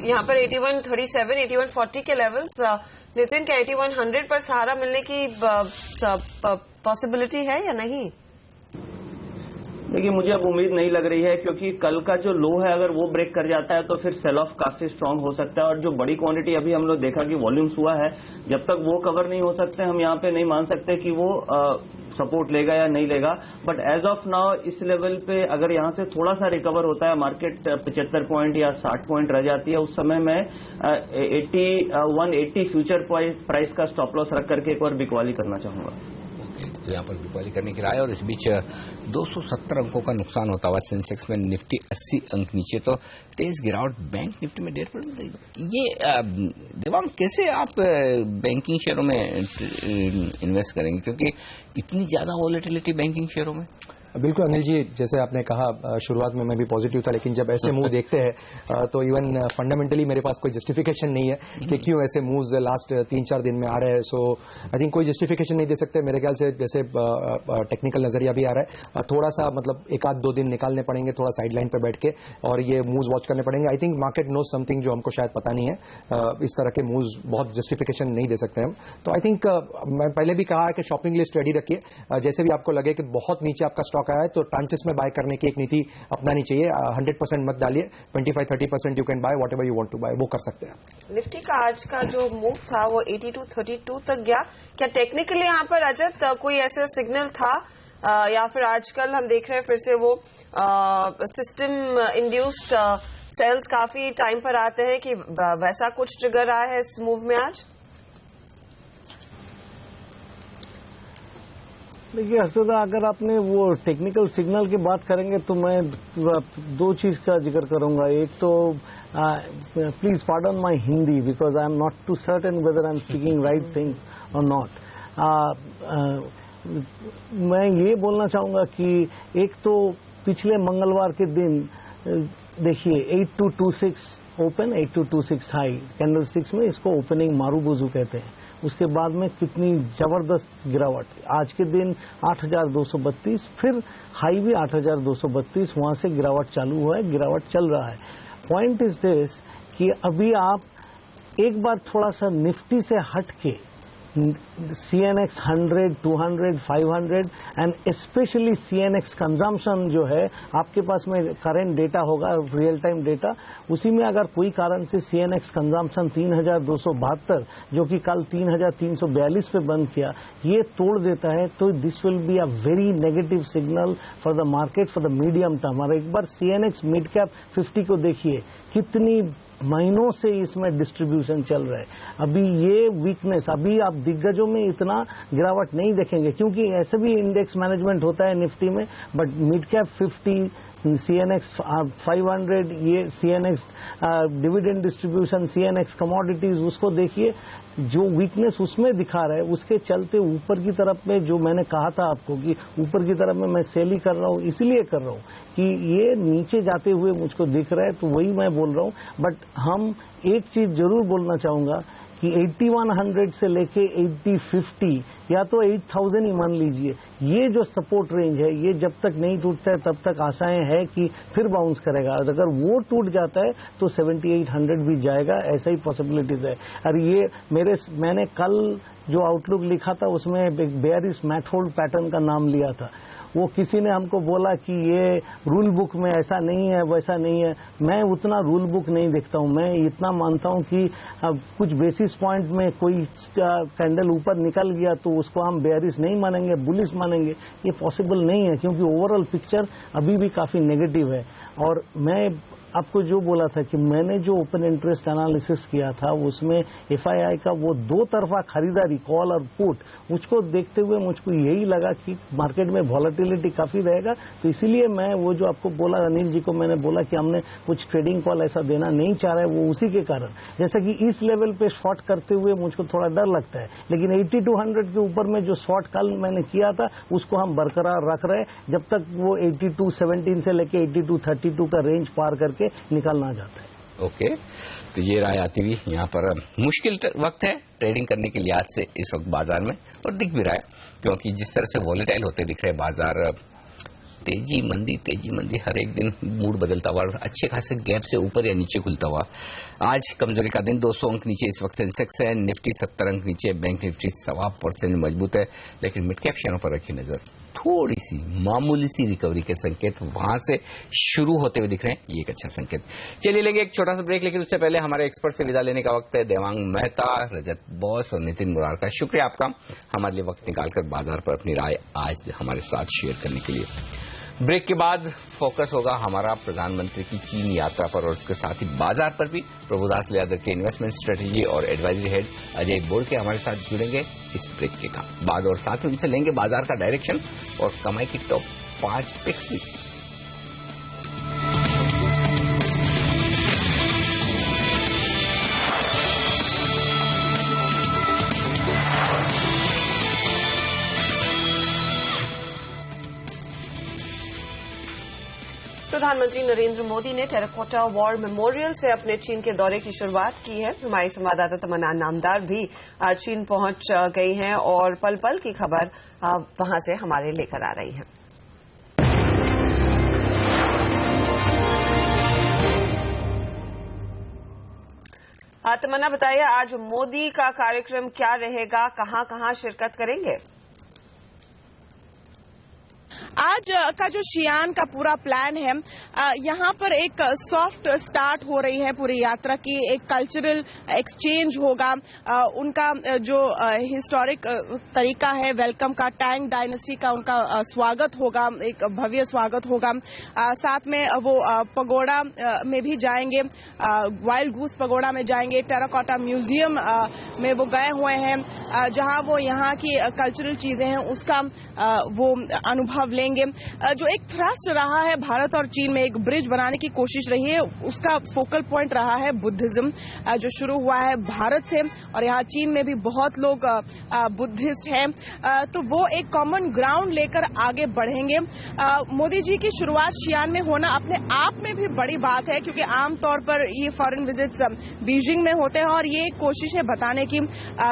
यहाँ पर 8137, 8140 के लेवल्स, नितिन क्या 8100 पर सहारा मिलने की पॉसिबिलिटी है या नहीं? देखिए, मुझे अब उम्मीद नहीं लग रही है, क्योंकि कल का जो लो है अगर वो ब्रेक कर जाता है तो फिर सेल ऑफ काफी स्ट्रांग हो सकता है। और जो बड़ी क्वांटिटी अभी हम लोग देखा कि वॉल्यूम्स हुआ है, जब तक वो कवर नहीं हो सकते हम यहाँ पे नहीं मान सकते कि वो सपोर्ट लेगा या नहीं लेगा। बट एज ऑफ नाउ इस लेवल पे अगर यहाँ से थोड़ा सा रिकवर होता है, मार्केट 75 पॉइंट या 60 पॉइंट रह जाती है, उस समय मैं 180 फ्यूचर प्राइस का स्टॉप लॉस रख करके एक बार बिकवाली करना चाहूंगा। तो यहाँ पर बिकवाली करने की राय। और इस बीच 270 अंकों का नुकसान होता हुआ सेंसेक्स में, निफ्टी 80 अंक नीचे, तो तेज गिरावट बैंक निफ्टी में 1.5%। ये देवांग, कैसे आप बैंकिंग शेयरों में इन्वेस्ट करेंगे, क्योंकि इतनी ज्यादा वॉलेटिलिटी बैंकिंग शेयरों में? बिल्कुल अनिल जी, जैसे आपने कहा शुरुआत में मैं भी पॉजिटिव था, लेकिन जब ऐसे मूव देखते हैं तो इवन फंडामेंटली मेरे पास कोई जस्टिफिकेशन नहीं है कि क्यों ऐसे मूव्स लास्ट 3-4 दिन में आ रहे हैं। सो आई थिंक कोई जस्टिफिकेशन नहीं दे सकते मेरे ख्याल से। जैसे टेक्निकल नजरिया भी आ रहा है, थोड़ा सा मतलब 1-2 दिन निकालने पड़ेंगे थोड़ा साइड लाइन पर बैठ के, और ये मूव्स वॉच करने पड़ेंगे। I think market knows something जो हमको शायद पता नहीं है। इस तरह के मूव्स बहुत जस्टिफिकेशन नहीं दे सकते हम। तो आई थिंक मैं पहले भी कहा है कि शॉपिंग लिस्ट रेडी रखिए। जैसे भी आपको लगे कि बहुत नीचे आपका स्टॉक आया है तो ट्रांचेस में बाय करने की एक नीति अपनानी चाहिए। 100% मत डालिए, 25-30% you can buy whatever you want to buy, वो कर सकते हैं। निफ्टी का आज का जो मूव था वो 8232 तक गया। क्या टेक्निकली यहाँ पर रजत कोई ऐसा सिग्नल था, या फिर आजकल हम देख रहे हैं फिर से वो सिस्टम इंड्यूस्ड सेल्स काफी टाइम पर आते हैं, कि वैसा कुछ ट्रिगर आया है इस मूव में आज? देखिए हर्षदा, अगर आपने वो टेक्निकल सिग्नल की बात करेंगे तो मैं 2 चीज का जिक्र करूंगा। एक तो please pardon my Hindi because I am not too certain whether I am speaking right things और नॉट। मैं ये बोलना चाहूंगा कि एक तो पिछले मंगलवार के दिन देखिए 8226 ओपन, 8226 हाई कैंडल स्टिक्स में, इसको ओपनिंग मारूबुजू कहते हैं। उसके बाद में कितनी जबरदस्त गिरावट। आज के दिन 8232, फिर हाई भी 8232, वहां से गिरावट चालू हुआ है, गिरावट चल रहा है। पॉइंट इज दिस कि अभी आप एक बार थोड़ा सा निफ्टी से हट के CNX 100, 200, 500 and specially CNX consumption जो है, आपके पास में करंट डेटा होगा, रियल टाइम डेटा, उसी में अगर कोई कारण से CNX कंजम्पशन 3272 जो कि कल 3342 पे बंद किया, ये तोड़ देता है, तो this will be a very negative signal for the market for the medium term. और एक बार CNX मिड कैप 50 को देखिए, कितनी महीनों से इसमें डिस्ट्रीब्यूशन चल रहा है। अभी ये वीकनेस, अभी आप दिग्गजों में इतना गिरावट नहीं देखेंगे, क्योंकि ऐसे भी इंडेक्स मैनेजमेंट होता है निफ्टी में, बट मिड कैप 50, CNX 500, ये CNX dividend distribution, CNX commodities, उसको देखिए जो वीकनेस उसमें दिखा रहा है, उसके चलते ऊपर की तरफ में, जो मैंने कहा था आपको कि ऊपर की तरफ में मैं सेल ही कर रहा हूँ, इसलिए कर रहा हूँ कि ये नीचे जाते हुए मुझको दिख रहा है, तो वही मैं बोल रहा हूँ। बट हम एक चीज जरूर बोलना चाहूंगा कि 8100 से लेके 8050 या तो 8000 ही मान लीजिए, ये जो सपोर्ट रेंज है, ये जब तक नहीं टूटता है तब तक आशाएं है कि फिर बाउंस करेगा। अगर वो टूट जाता है तो 7800 भी जाएगा, ऐसा ही पॉसिबिलिटीज है। और ये मैंने कल जो आउटलुक लिखा था उसमें एक बेयरिश मैथोल्ड पैटर्न का नाम लिया था। वो किसी ने हमको बोला कि ये रूल बुक में ऐसा नहीं है, वैसा नहीं है। मैं उतना रूल बुक नहीं देखता हूं। मैं इतना मानता हूं कि कुछ बेसिस पॉइंट में कोई कैंडल ऊपर निकल गया तो उसको हम बेयरिश नहीं मानेंगे, बुलिश मानेंगे, ये पॉसिबल नहीं है, क्योंकि ओवरऑल पिक्चर अभी भी काफी नेगेटिव है। और मैं आपको जो बोला था कि मैंने जो ओपन इंटरेस्ट एनालिसिस किया था उसमें FII का वो 2 तरफा खरीदारी, कॉल और पुट, उसको देखते हुए मुझको यही लगा कि मार्केट में वॉलेटिलिटी काफी रहेगा। तो इसीलिए मैं वो जो आपको बोला, अनिल जी को मैंने बोला कि हमने कुछ ट्रेडिंग कॉल ऐसा देना नहीं चाह रहे, वो उसी के कारण। जैसा कि इस लेवल पे शॉर्ट करते हुए मुझको थोड़ा डर लगता है, लेकिन 8200 के ऊपर में जो शॉर्ट कल मैंने किया था उसको हम बरकरार रख रहे हैं जब तक वो 8217 से लेके 8232 का रेंज पार करके निकलना जाता है। ओके, तो ये राय आती हुई यहाँ पर मुश्किल वक्त है ट्रेडिंग करने के लिहाज से इस वक्त बाजार में, और दिख भी रहा है, क्योंकि जिस तरह से वॉलेटाइल होते दिख रहे बाजार, तेजी मंदी, हर एक दिन मूड बदलता हुआ, अच्छे खासे गैप से ऊपर या नीचे खुलता हुआ। आज कमजोरी का दिन, 200 अंक नीचे इस वक्त सेंसेक्स है, निफ्टी 70 अंक नीचे, बैंक निफ्टी 1.25% मजबूत है। लेकिन मिड कैप शेयरों पर रखी नजर, थोड़ी सी मामूली सी रिकवरी के संकेत वहां से शुरू होते हुए दिख रहे हैं, ये एक अच्छा संकेत। चलिए लेंगे एक छोटा सा ब्रेक, लेकिन उससे पहले हमारे एक्सपर्ट से विदा लेने का वक्त है। देवांग मेहता, रजत बॉस और नितिन मुरार का शुक्रिया आपका हमारे लिए वक्त निकालकर बाजार पर अपनी राय आज हमारे साथ शेयर करने के लिए। ब्रेक के बाद फोकस होगा हमारा प्रधानमंत्री की चीन यात्रा पर और उसके साथ ही बाजार पर भी। प्रभुदास लियादर के इन्वेस्टमेंट स्ट्रेटेजी और एडवाइजरी हेड अजय बोड़ के हमारे साथ जुड़ेंगे इस ब्रेक के बाद और साथ ही उनसे लेंगे बाजार का डायरेक्शन और कमाई की टॉप 5 पिक्स भी। प्रधानमंत्री नरेंद्र मोदी ने टेराकोटा वॉर मेमोरियल से अपने चीन के दौरे की शुरुआत की है। हमारी संवाददाता तमन्ना नामदार भी चीन पहुंच गई हैं और पल पल की खबर वहां से हमारे लेकर आ रही है। तमन्ना, बताइए आज मोदी का कार्यक्रम क्या रहेगा, कहां कहां शिरकत करेंगे? आज का जो शियान का पूरा प्लान है, यहाँ पर एक सॉफ्ट स्टार्ट हो रही है पूरी यात्रा की। एक कल्चरल एक्सचेंज होगा, उनका जो हिस्टोरिक तरीका है वेलकम का, टैंग डायनेस्टी का उनका स्वागत होगा, एक भव्य स्वागत होगा। साथ में वो पगोड़ा में भी जाएंगे, वाइल्ड गूस पगोड़ा में जाएंगे, टेराकोटा म्यूजियम में वो गए हुए हैं, जहां वो यहाँ की कल्चरल चीजें हैं उसका वो अनुभव लेंगे। जो एक थ्रस्ट रहा है भारत और चीन में, एक ब्रिज बनाने की कोशिश रही है, उसका फोकल पॉइंट रहा है बुद्धिज्म, जो शुरू हुआ है भारत से और यहाँ चीन में भी बहुत लोग बुद्धिस्ट हैं, तो वो एक कॉमन ग्राउंड लेकर आगे बढ़ेंगे। मोदी जी की शुरुआत शियान में होना अपने आप में भी बड़ी बात है, क्योंकि आमतौर पर ये फॉरेन विजिट्स बीजिंग में होते हैं और ये कोशिश है बताने की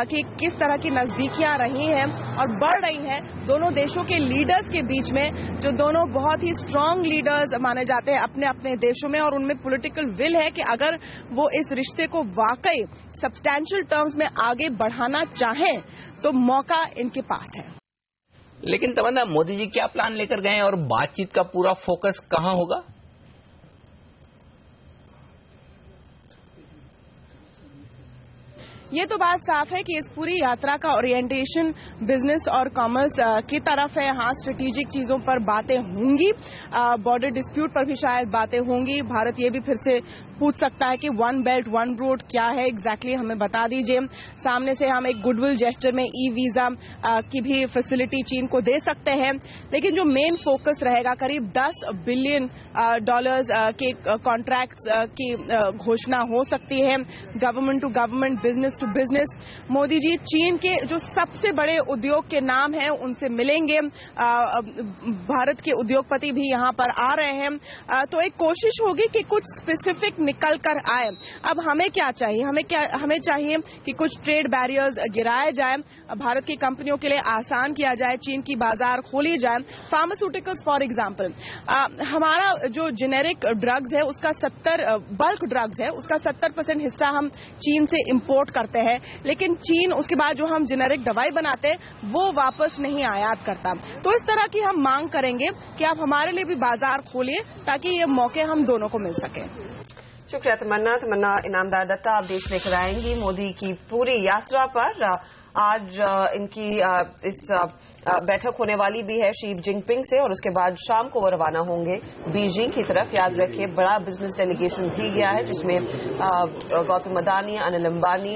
कि किस तरह की नजदीकियां रही हैं और बढ़ रही हैं दोनों देशों के लीडर्स के बीच में, जो दोनों बहुत ही स्ट्रांग लीडर्स माने जाते हैं अपने अपने देशों में, और उनमें पॉलिटिकल विल है कि अगर वो इस रिश्ते को वाकई सब्सटैंशियल टर्म्स में आगे बढ़ाना चाहें तो मौका इनके पास है। लेकिन तमन्ना, मोदी जी क्या प्लान लेकर गए और बातचीत का पूरा फोकस कहां होगा? ये तो बात साफ है कि इस पूरी यात्रा का ओरिएंटेशन बिजनेस और कॉमर्स की तरफ है। हाँ, स्ट्रेटेजिक चीजों पर बातें होंगी, बॉर्डर डिस्प्यूट पर भी शायद बातें होंगी। भारत ये भी फिर से पूछ सकता है कि वन बेल्ट वन रोड क्या है एग्जैक्टली, हमें बता दीजिए। सामने से हम एक गुडविल जेस्चर में ई वीजा की भी फैसिलिटी चीन को दे सकते हैं, लेकिन जो मेन फोकस रहेगा, करीब $10 बिलियन के कॉन्ट्रैक्ट्स की घोषणा हो सकती है, government to government, business to business. Modi ji चीन के जो सबसे बड़े उद्योग के नाम हैं उनसे मिलेंगे, भारत के उद्योगपति भी यहाँ पर आ रहे हैं, तो एक कोशिश होगी कि कुछ स्पेसिफिक निकल कर आए। अब हमें क्या चाहिए? हमें चाहिए कि कुछ ट्रेड बैरियर्स गिराए जाए, भारत की कंपनियों के लिए आसान किया जाए, चीन की बाजार खोली जाए। फार्मास्यूटिकल्स फॉर एग्जांपल, हमारा जो जेनेरिक ड्रग्स है उसका 70 बल्क ड्रग्स है उसका 70% हिस्सा हम चीन से इंपोर्ट करते हैं, लेकिन चीन उसके बाद जो हम जेनेरिक दवाई बनाते हैं वो वापस नहीं आयात करता। तो इस तरह की हम मांग करेंगे कि आप हमारे लिए भी बाजार खोलिए ताकि ये मौके हम दोनों को मिल सके। शुक्रिया तमन्ना इनामदार दत्ता आप देश लेकर आएंगी मोदी की पूरी यात्रा पर। आज इनकी इस बैठक होने वाली भी है शी जिनपिंग से और उसके बाद शाम को वो रवाना होंगे बीजिंग की तरफ। याद रखिए बड़ा बिजनेस डेलीगेशन भी गया है जिसमें गौतम अदानी, अनिल अंबानी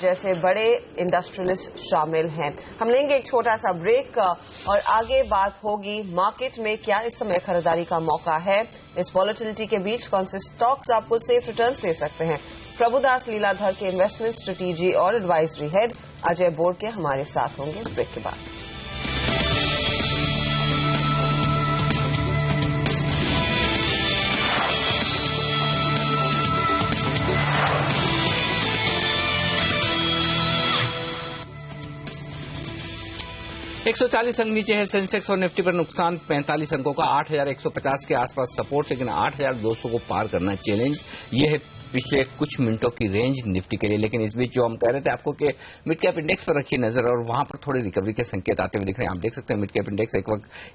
जैसे बड़े इंडस्ट्रियलिस्ट शामिल हैं। हम लेंगे एक छोटा सा ब्रेक और आगे बात होगी मार्केट में क्या इस समय खरीदारी का मौका है, इस वॉलेटिलिटी के बीच कौन से स्टॉक्स आपको सेफ रिटर्न्स दे सकते हैं। प्रभुदास लीलाधर के इन्वेस्टमेंट स्ट्रेटेजी और एडवाइजरी हेड अजय बोड़ के हमारे साथ होंगे ब्रेक के बाद। $140 अंक नीचे है सेंसेक्स और निफ्टी पर नुकसान 45 अंकों का, 8,150 के आसपास सपोर्ट, लेकिन 8,200 को पार करना चैलेंज। ये है पिछले कुछ मिनटों की रेंज निफ्टी के लिए। लेकिन इस बीच जो हम कह रहे थे आपको कि मिड कैप इंडेक्स पर रखिए नजर, और वहां पर थोड़ी रिकवरी के संकेत आते हुए दिख रहे हैं। आप देख सकते हैं मिड कैप इंडेक्स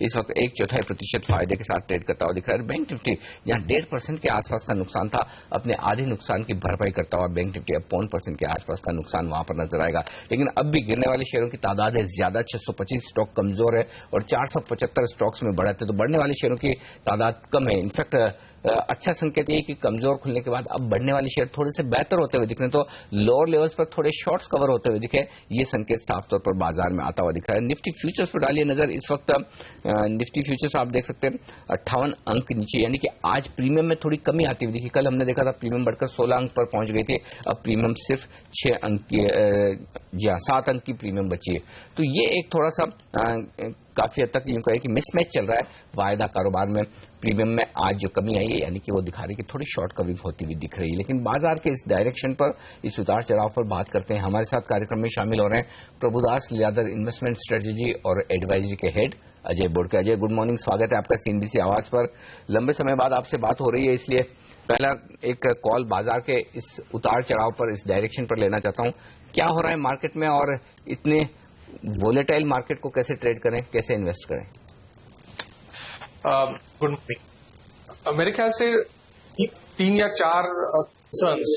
इस वक्त 1/4% फायदे के साथ ट्रेड करता हुआ दिख रहा है। बैंक निफ्टी यहाँ 1.5% के आसपास का नुकसान था, अपने आधे नुकसान की भरपाई करता हुआ बैंक निफ्टी अब 0.5% के आसपास का नुकसान वहां पर नजर आएगा। लेकिन अब भी गिरने वाले शेयरों की तादाद है ज्यादा, 625 स्टॉक कमजोर है और 475 स्टॉक्स में बढ़त है, तो बढ़ने वाले शेयरों की तादाद कम है। इनफैक्ट अच्छा संकेत ये कि कमजोर खुलने के बाद अब बढ़ने वाले शेयर थोड़े से बेहतर होते हुए दिख रहे हैं, तो लोअर लेवल्स पर थोड़े शॉर्ट्स कवर होते हुए दिखे, ये संकेत साफ तौर पर बाजार में आता हुआ दिख रहा है। निफ्टी फ्यूचर्स पर डालिए नजर। इस वक्त निफ्टी फ्यूचर्स आप देख सकते हैं 58 अंक नीचे, यानी कि आज प्रीमियम में थोड़ी कमी आती हुई दिखी। कल हमने देखा था प्रीमियम बढ़कर 16 अंक पर पहुंच गई थी, अब प्रीमियम सिर्फ 6 अंक की, जी हाँ 7 अंक की प्रीमियम बची है। तो ये एक थोड़ा सा काफी हद तक यूं कहे कि मिसमैच चल रहा है वायदा कारोबार में। प्रीमियम में आज जो कमी आई है यानी कि वो दिखा रही है कि थोड़ी शॉर्ट कवरिंग होती हुई दिख रही है। लेकिन बाजार के इस डायरेक्शन पर, इस उतार चढ़ाव पर बात करते हैं। हमारे साथ कार्यक्रम में शामिल हो रहे हैं प्रभुदास लियादर इन्वेस्टमेंट स्ट्रेटेजी और एडवाइजरी के हेड अजय बोडके। अजय, गुड मॉर्निंग, स्वागत है आपका सीएनबीसी आवाज पर। लंबे समय बाद आपसे बात हो रही है, इसलिए पहला एक कॉल बाजार के इस उतार चढ़ाव पर, इस डायरेक्शन पर लेना चाहता हूं। क्या हो रहा है मार्केट में और इतने वोलेटाइल मार्केट को कैसे ट्रेड करें, कैसे इन्वेस्ट करें? Good morning. मेरे ख्याल से 3 या 4 कंसर्न्स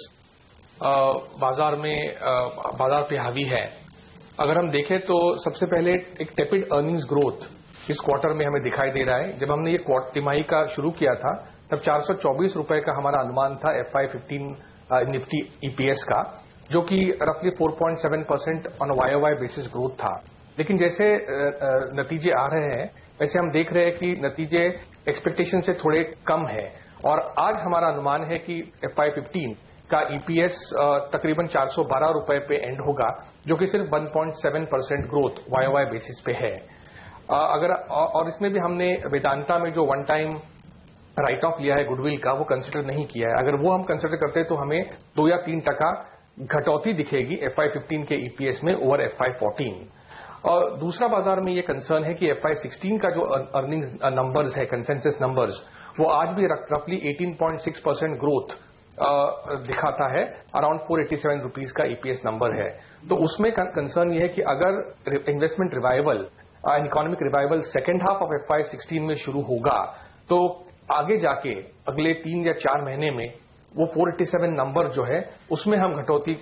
बाजार पे हावी है। अगर हम देखें तो सबसे पहले एक टेपिड अर्निंग्स ग्रोथ इस क्वार्टर में हमें दिखाई दे रहा है। जब हमने ये तिमाही का शुरू किया था तब 424 रुपए का हमारा अनुमान था FY15 निफ्टी EPS का, जो कि रफली 4.7% ऑन YOY बेसिस ग्रोथ था। लेकिन जैसे नतीजे आ रहे हैं वैसे हम देख रहे हैं कि नतीजे एक्सपेक्टेशन से थोड़े कम है, और आज हमारा अनुमान है कि FY15 का EPS तकरीबन 412 रुपए पे एंड होगा, जो कि सिर्फ 1.7% ग्रोथ YOY बेसिस पे है। और इसमें भी हमने वेदांता में जो वन टाइम राइट ऑफ लिया है गुडविल का, वो कंसिडर नहीं किया है। अगर वो हम कंसिडर करते तो हमें 2 या 3% घटौती दिखेगी FY15 के EPS में ओवर FY14। और दूसरा बाजार में ये कंसर्न है कि FY16 का जो अर्निंग्स नंबर्स है, कंसेंसस नंबर्स, वो आज भी रफली 18.6% ग्रोथ दिखाता है, अराउंड 487 रुपीज का EPS नंबर है। तो उसमें कंसर्न ये है कि अगर investment revival, economic revival second half of FY16 में शुरू होगा तो आगे जाके अगले 3 या 4 महीने में वो 487 नंबर जो है उसमें हम घटौती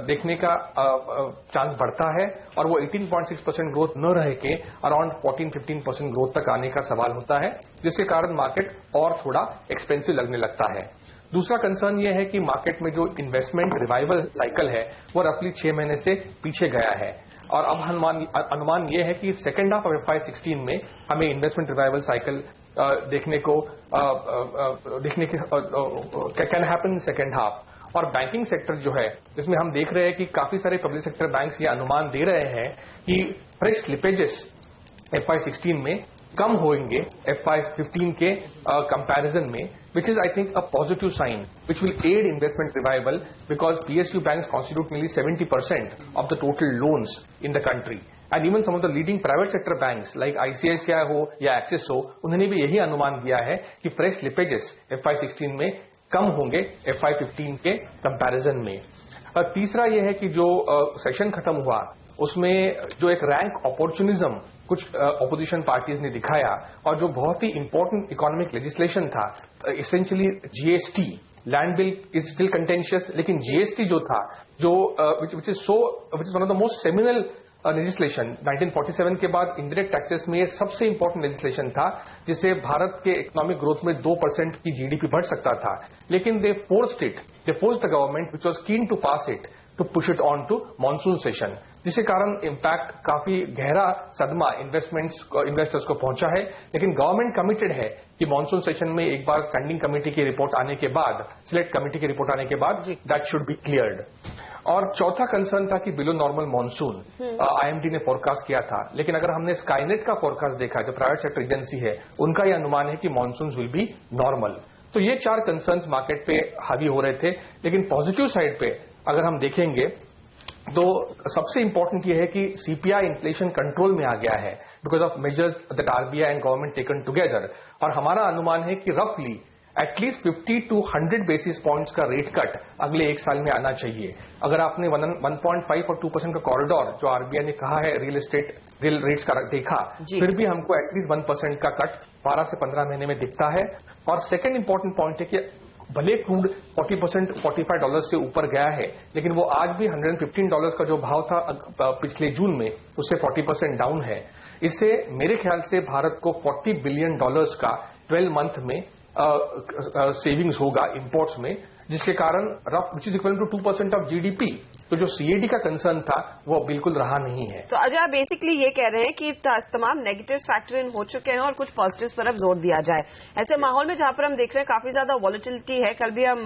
देखने का चांस बढ़ता है, और वो 18.6% ग्रोथ न रह के अराउंड 14-15% ग्रोथ तक आने का सवाल होता है, जिसके कारण मार्केट और थोड़ा एक्सपेंसिव लगने लगता है। दूसरा कंसर्न ये है कि मार्केट में जो इन्वेस्टमेंट रिवाइवल साइकिल है वो रफली 6 महीने से पीछे गया है, और अब अनुमान ये है कि सेकेंड हाफ ऑफ FY16 में हमें इन्वेस्टमेंट रिवाइवल साइकिल देखने के कैन हैपन सेकेंड हाफ। और बैंकिंग सेक्टर जो है, जिसमें हम देख रहे हैं कि काफी सारे पब्लिक सेक्टर बैंक्स ये अनुमान दे रहे हैं कि फ्रेश स्लिपेजेस FY16 में कम होंगे FY15 के कंपैरिजन में, which is I think a positive sign which will aid investment revival because PSU banks constitute nearly 70% of the total loans in the country, and even some of the leading private sector banks like ICICI हो या Axis हो, उन्होंने भी यही अनुमान दिया है कि फ्रेश स्लिपेजेस FY16 में कम होंगे FY15 के कंपैरिजन में। तीसरा यह है कि जो सेशन खत्म हुआ उसमें जो एक रैंक अपॉर्चुनिज्म कुछ ऑपोजिशन पार्टीज ने दिखाया, और जो बहुत ही इंपॉर्टेंट इकोनॉमिक लेजिस्लेशन था, essentially GST, land bill is still contentious, लेकिन GST जो था, जो which is one of the most seminal legislation 1947 के बाद इंडायरेक्ट टैक्सेस में ये सबसे इंपॉर्टेंट लेजिस्लेशन था, जिससे भारत के इकोनॉमिक ग्रोथ में 2% की GDP बढ़ सकता था। लेकिन they forced the government which was keen to pass it to push it on to monsoon session, जिसके कारण इम्पैक्ट काफी गहरा सदमा इन्वेस्टर्स को पहुंचा है। लेकिन गवर्नमेंट कमिटेड है कि मॉनसून सेशन में एक बार स्टैंडिंग कमेटी की रिपोर्ट आने के बाद, सिलेक्ट कमेटी की रिपोर्ट आने के बाद दैट शुड बी क्लियर्ड। और चौथा कंसर्न था कि बिलो नॉर्मल मॉनसून IMD ने फोरकास्ट किया था, लेकिन अगर हमने स्काईनेट का फोरकास्ट देखा, जो प्राइवेट सेक्टर एजेंसी है, उनका यह अनुमान है कि मॉनसून विल बी नॉर्मल। तो ये 4 कंसर्न्स मार्केट पे हावी हो रहे थे। लेकिन पॉजिटिव साइड पे अगर हम देखेंगे तो सबसे इंपॉर्टेंट ये है कि CPI इन्फ्लेशन कंट्रोल में आ गया है because of measures that RBI and government taken together, और हमारा अनुमान है कि रफली एटलीस्ट 50 to 100 बेसिस पॉइंट्स का रेट कट अगले एक साल में आना चाहिए। अगर आपने 1.5 और 2% का कॉरिडोर जो आरबीआई ने कहा है रियल रेट्स का देखा, फिर भी हमको एटलीस्ट 1% का कट 12 से 15 महीने में दिखता है। और सेकेंड इंपॉर्टेंट पॉइंट है कि भले क्रूड 40% $45 से ऊपर गया है, लेकिन वो आज भी $115 का जो भाव था पिछले जून में, उससे 40% डाउन है। इससे मेरे ख्याल से भारत को $40 बिलियन का 12 मंथ में सेविंग्स होगा इंपोर्ट्स में, जिसके कारण which is equal to 2% of GDP. तो जो सीएडी का कंसर्न था वो बिल्कुल रहा नहीं है। तो अजय, आप बेसिकली ये कह रहे हैं कि तमाम नेगेटिव्स फैक्टर इन हो चुके हैं और कुछ पॉजिटिव्स पर अब जोर दिया जाए। ऐसे माहौल में जहां पर हम देख रहे हैं काफी ज्यादा वॉलेटिलिटी है, कल भी हम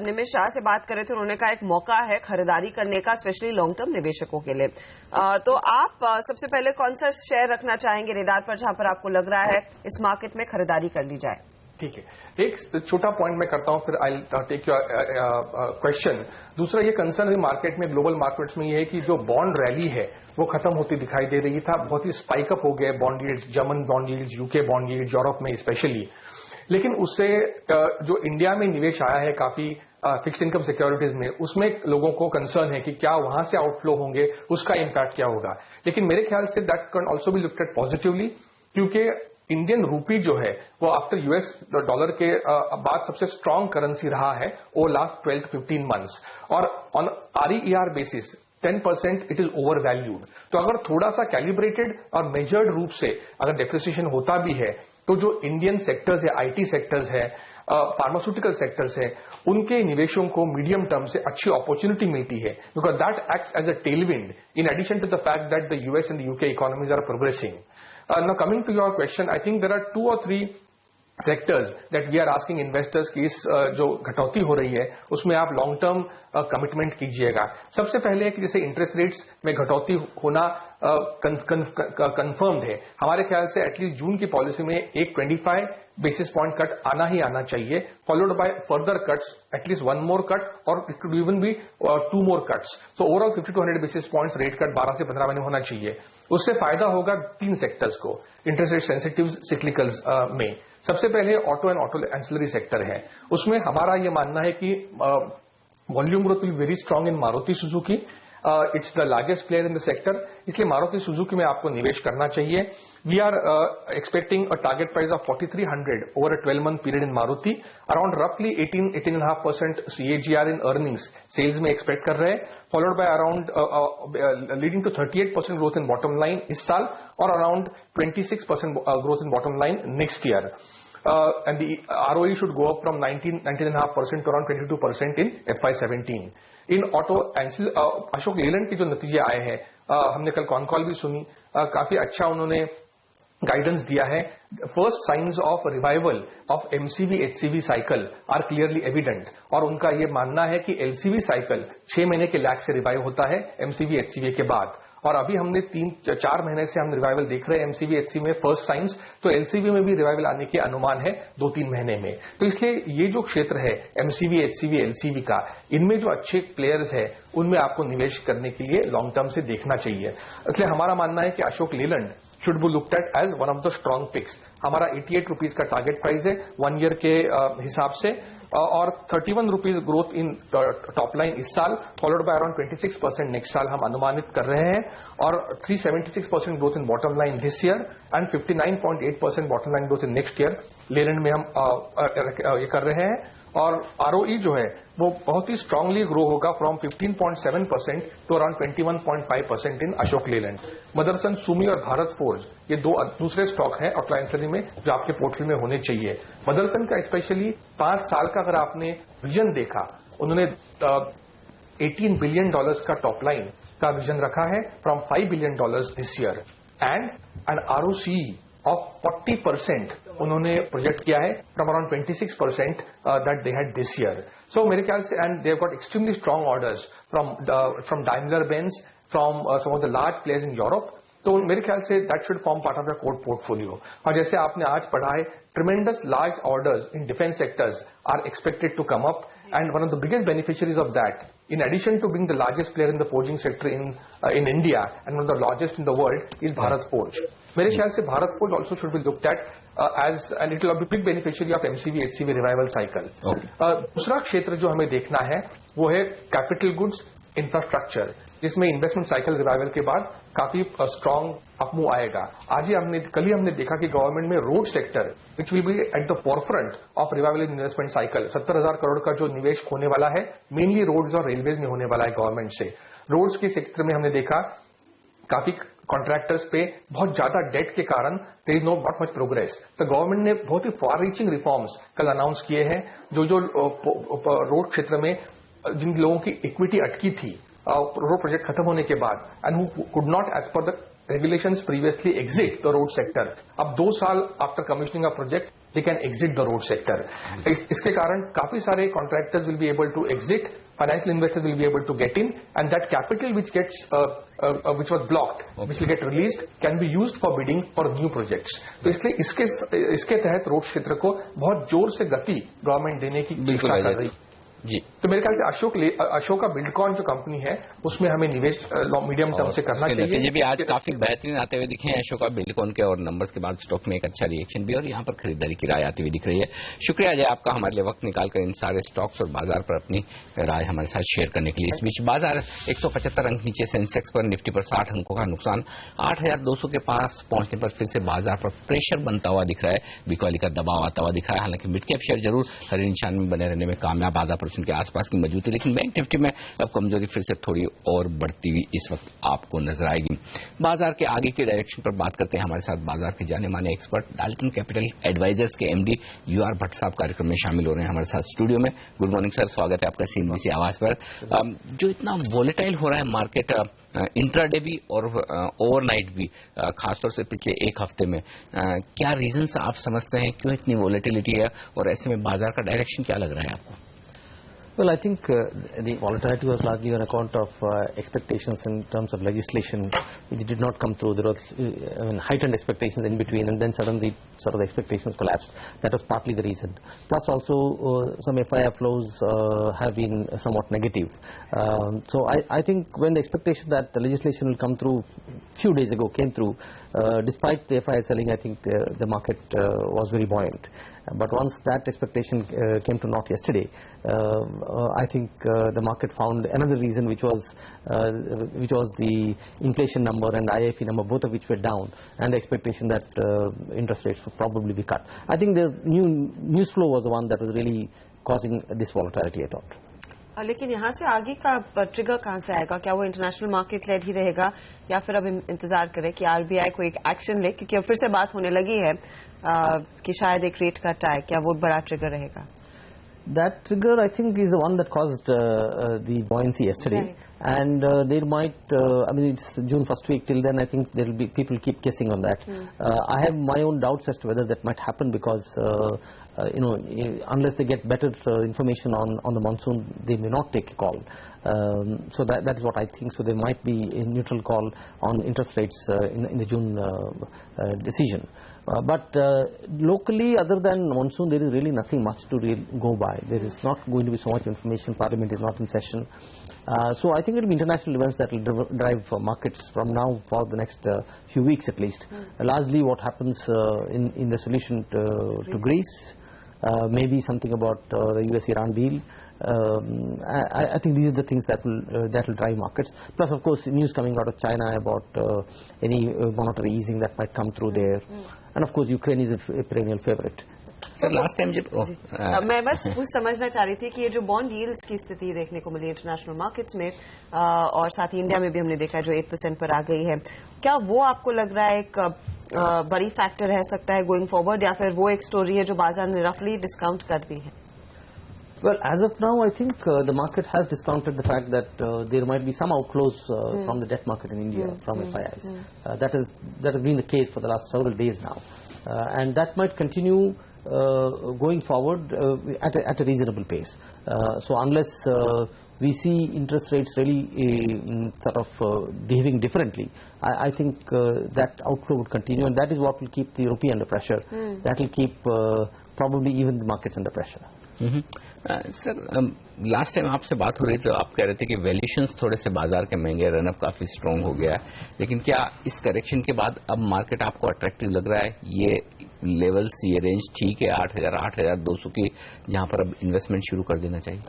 निमिष शाह से बात कर रहे थे, उन्होंने कहा एक मौका है खरीदारी करने का, स्पेशली लॉन्ग टर्म निवेशकों के लिए। तो आप सबसे पहले कौन सा शेयर रखना चाहेंगे रेडार पर जहां पर आपको लग रहा है इस मार्केट में खरीदारी कर ली जाए? ठीक है, एक छोटा पॉइंट मैं करता हूं, फिर आई टेक योर क्वेश्चन। दूसरा ये कंसर्न है मार्केट में, ग्लोबल मार्केट्स में, ये है कि जो बॉन्ड रैली है वो खत्म होती दिखाई दे रही था। बहुत ही स्पाइकअप हो गए bond yields, German bond yields, UK bond yields, Europe में स्पेशली। लेकिन उससे जो इंडिया में निवेश आया है काफी फिक्स्ड इनकम सिक्योरिटीज में, उसमें लोगों को कंसर्न है कि क्या वहां से आउटफ्लो होंगे, उसका इम्पैक्ट क्या होगा। लेकिन मेरे ख्याल से that can also be looked eight positively, क्योंकि इंडियन रूपी जो है वो आफ्टर यूएस डॉलर के बाद सबसे स्ट्रांग करेंसी रहा है ओवर लास्ट 12 to 15 मंथ्स। और on RER basis 10% it is over valued. तो अगर थोड़ा सा कैलिब्रेटेड और मेजर्ड रूप से अगर डेप्रिसिएशन होता भी है, तो जो इंडियन सेक्टर्स है, IT सेक्टर्स है, फार्मास्यूटिकल सेक्टर्स है, उनके निवेशों को मीडियम टर्म से अच्छी अपॉर्चुनिटी मिलती है, because that acts as a tailwind in addition to the fact that the US and the UK economies are progressing. Now coming to your question, I think there are 2 or 3 sectors that we are asking investors की इस जो घटौती हो रही है उसमें आप long term commitment कीजिएगा। सबसे पहले है कि जैसे इंटरेस्ट रेट्स में घटौती होना कंफर्म्ड है। हमारे ख्याल से एटलीस्ट जून की पॉलिसी में एक 25 बेसिस पॉइंट कट आना ही आना चाहिए, followed by further cuts, at least 1 more cut, और it could even be 2 more cuts. So overall 50 to 100 basis points rate cut 12 से 15 महीने होना चाहिए। उससे फायदा होगा 3 सेक्टर्स को इंटरेस्ट रेट सेंसिटिव सिक्लिकल्स में। सबसे पहले auto and auto ancillary sector है, उसमें हमारा ये मानना है कि volume growth will very strong in Maruti Suzuki. It's the largest player in the sector, इसलिए मारुति सुजुकी में आपको निवेश करना चाहिए। We are expecting a target price of 4300 over a 12-month period in Maruti, around रफली 18.5% CAGR इन अर्निंग्स सेल्स में expect कर रहे हैं, followed by around leading to 38% growth in bottom line इस साल और around 26% growth in bottom line next year. And the ROE should go up from 19.5% to around 22% in FY17. In auto Ashok Leyland के जो नतीजे आए हैं, हमने कल कॉन कॉल भी सुनी, काफी अच्छा उन्होंने गाइडेंस दिया है। First signs of revival of MCV HCV cycle are clearly evident, और उनका ये मानना है कि LCV साइकिल 6 महीने के लैग से रिवाइव होता है MCV HCV के बाद, और अभी हमने 3-4 महीने से हम रिवाइवल देख रहे हैं MCV HCV में फर्स्ट साइंस, तो LCV में भी रिवाइवल आने के अनुमान है 2-3 महीने में। तो इसलिए ये जो क्षेत्र है MCV HCV LCV का, इनमें जो अच्छे प्लेयर्स है उनमें आपको निवेश करने के लिए लॉन्ग टर्म से देखना चाहिए। इसलिए हमारा मानना है कि Ashok Leyland should be looked at as one of the strong picks. हमारा 88 रुपीज का टारगेट प्राइस है 1 ईयर के हिसाब से, और 31 rupees growth in top line इस साल, फॉलोड बाय अराउंड 26% नेक्स्ट साल हम अनुमानित कर रहे हैं, और 376% growth in bottom line this year and 59.8% bottom line growth in next year Leyland में हम ये कर रहे हैं। और ROE जो है वो बहुत ही स्ट्रांगली ग्रो होगा फ्रॉम 15.7% टू अराउंड 21.5% इन अशोक लेलैंड। मदरसन, सुमी और भारत फोर्ज ये 2 दूसरे स्टॉक हैं ऑटो एंसिलरी में जो आपके पोर्टफोलियो में होने चाहिए। मदरसन का स्पेशली 5 साल का अगर आपने विजन देखा, उन्होंने $18 बिलियन का टॉप लाइन का विजन रखा है from $5 billion this year, and an ROCE of 40% उन्होंने प्रोजेक्ट किया है from around 26% that they had this year. So मेरे ख्याल से, and they have got extremely strong orders from Daimler Benz, from some of the large players in Europe. तो मेरे ख्याल से that should form part of the core portfolio. और जैसे आपने आज पढ़ा है, tremendous large orders in defence sectors are expected to come up, and one of the biggest beneficiaries of that, in addition to being the largest player in the forging sector in India and one of the largest in the world, is Bharat Forge. मेरे ख्याल से Bharat forge also should be looked at and it will be big beneficiary of MCV HCV revival cycle. दूसरा क्षेत्र जो हमें देखना है वो है कैपिटल गुड्स इंफ्रास्ट्रक्चर, जिसमें इन्वेस्टमेंट साइकिल रिवाइवल के बाद काफी स्ट्रांग अपमूव आएगा। कल ही हमने देखा कि गवर्नमेंट में road sector which will be at the forefront of revival in investment cycle, 70,000 crore का जो निवेश होने वाला है मेनली रोड्स और रेलवेज में होने वाला है गवर्नमेंट से। रोड्स के सेक्टर में हमने देखा काफी कॉन्ट्रैक्टर्स पे बहुत ज्यादा डेट के कारण there is not much progress. तो गवर्नमेंट ने बहुत ही फार रीचिंग रिफॉर्म्स कल अनाउंस किए हैं। जो रोड क्षेत्र में जिन लोगों की इक्विटी अटकी थी रोड प्रोजेक्ट खत्म होने के बाद and who could not as per the regulations previously exit the road sector, अब 2 साल after commissioning of project they can exit the road sector. इसके कारण काफी सारे contractors will be able to exit, financial investors will be able to get in, and that capital which gets which was blocked, which will get released, can be used for bidding for new projects. तो इसलिए इसके तहत road क्षेत्र को बहुत जोर से गति गवर्नमेंट देने की चेष्टा कर रही जी। तो मेरे ख्याल से अशोका बिल्डकॉन जो कंपनी है उसमें हमें निवेश मीडियम टर्म से करना चाहिए। ये भी आज काफी बेहतरीन आते हुए दिखे हैं अशोका बिल्डकॉन के, और नंबर्स के बाद स्टॉक में एक अच्छा रिएक्शन भी और यहाँ पर खरीदारी की राय आती हुई दिख रही है। शुक्रिया अजय आपका हमारे लिए वक्त निकालकर इन सारे स्टॉक्स और बाजार पर अपनी राय हमारे साथ शेयर करने के लिए। इस बीच बाजार 175 अंक नीचे, सेंसेक्स पर, निफ्टी पर 60 अंकों का नुकसान, 8,200 के पास पहुंचने पर फिर से बाजार पर प्रेशर बनता हुआ दिख रहा है, बिकवाली का दबाव आता हुआ दिख रहा है। हालांकि मिड कैप शेयर जरूर हरे निशान में बने रहने में कामयाब, आधा % के आसपास की मौजूद है, लेकिन बैंक निफ्टी में अब कमजोरी फिर से थोड़ी और बढ़ती हुई इस वक्त आपको नजर आएगी। बाजार के आगे के डायरेक्शन पर बात करते हैं। हमारे साथ बाजार के जाने माने एक्सपर्ट डाल्टन कैपिटल एडवाइजर्स के MD UR भट्ट साहब कार्यक्रम में शामिल हो रहे हैं हमारे साथ स्टूडियो में। गुड मॉर्निंग सर, स्वागत है आपका CNBC आवाज पर। जो इतना वॉलेटाइल हो रहा है मार्केट इंट्राडे भी और ओवरनाइट भी, खासतौर से पिछले एक हफ्ते में, क्या रीजंस आप समझते हैं, क्यों इतनी वॉलेटिलिटी है और ऐसे में बाजार का डायरेक्शन क्या लग रहा है आपको? Well, I think the volatility was largely on account of expectations in terms of legislation which did not come through. There was heightened expectations in between, and then suddenly sort of the expectations collapsed. That was partly the reason. Plus also some FII flows have been somewhat negative. So I think when the expectation that the legislation will come through few days ago came through, despite the FII selling, I think the market was very buoyant. But once that expectation came to naught yesterday, I think the market found another reason, which was the inflation number and IIP number, both of which were down, and the expectation that interest rates would probably be cut. I think the news flow was the one that was really causing this volatility, I thought. लेकिन यहाँ से आगे का trigger कहाँ से आएगा? क्या वो इंटरनेशनल मार्केट लेड ही रहेगा या फिर अब इंतजार करें कि RBI को एक एक्शन ले, क्योंकि अब फिर से बात होने लगी है कि शायद एक रेट कट आए, क्या वो बड़ा ट्रिगर रहेगा? That trigger, I think, is the one that caused the buoyancy yesterday. Right. And there might, I mean, it's June first week, till then I think there will be, people keep guessing on that. I have my own doubts as to whether that might happen because, you know, unless they get better information on the monsoon, they may not take a call. So that is what I think. So there might be a neutral call on interest rates in the June decision. But locally, other than monsoon, there is really nothing much to go by. There is not going to be so much information. Parliament is not in session. So I think it will be international events that will drive markets from now for the next few weeks at least. Largely what happens in the solution to Greece, maybe something about the US-Iran deal. I think these are the things that will drive markets. Plus, of course, news coming out of China about any monetary easing that might come through there. And of course, Ukraine is a perennial favorite. Sir last time जब मैं बस कुछ समझना चाह रही थी कि ये जो बॉन्ड यील्ड्स की स्थिति देखने को मिली इंटरनेशनल मार्केट्स में और साथ ही इंडिया में भी हमने देखा है जो 8% पर आ गई है, क्या वो आपको लग रहा है एक बड़ी फैक्टर रह सकता है गोइंग फॉरवर्ड, या फिर वो एक स्टोरी है जो बाजार ने रफली डिस्काउंट कर दी है? Well, as of now, I think the market has discounted the fact that there might be some outflows from the debt market in India from FIIs. That has been the case for the last several days now, and that might continue going forward at a reasonable pace. So unless we see interest rates really sort of behaving differently, I think that outflow would continue, and that is what will keep the rupee under pressure. That will keep probably even the markets under pressure. Sir, last time आपसे बात हो रही तो आप कह रहे थे कि वैल्यूएशंस थोड़े से बाजार के महंगे, रनअप काफी स्ट्रांग हो गया है, लेकिन क्या इस करेक्शन के बाद अब मार्केट आपको अट्रैक्टिव लग रहा है? ये लेवल्स, ये रेंज ठीक है 8,000, 8,200 की, जहां पर अब इन्वेस्टमेंट शुरू कर देना चाहिए?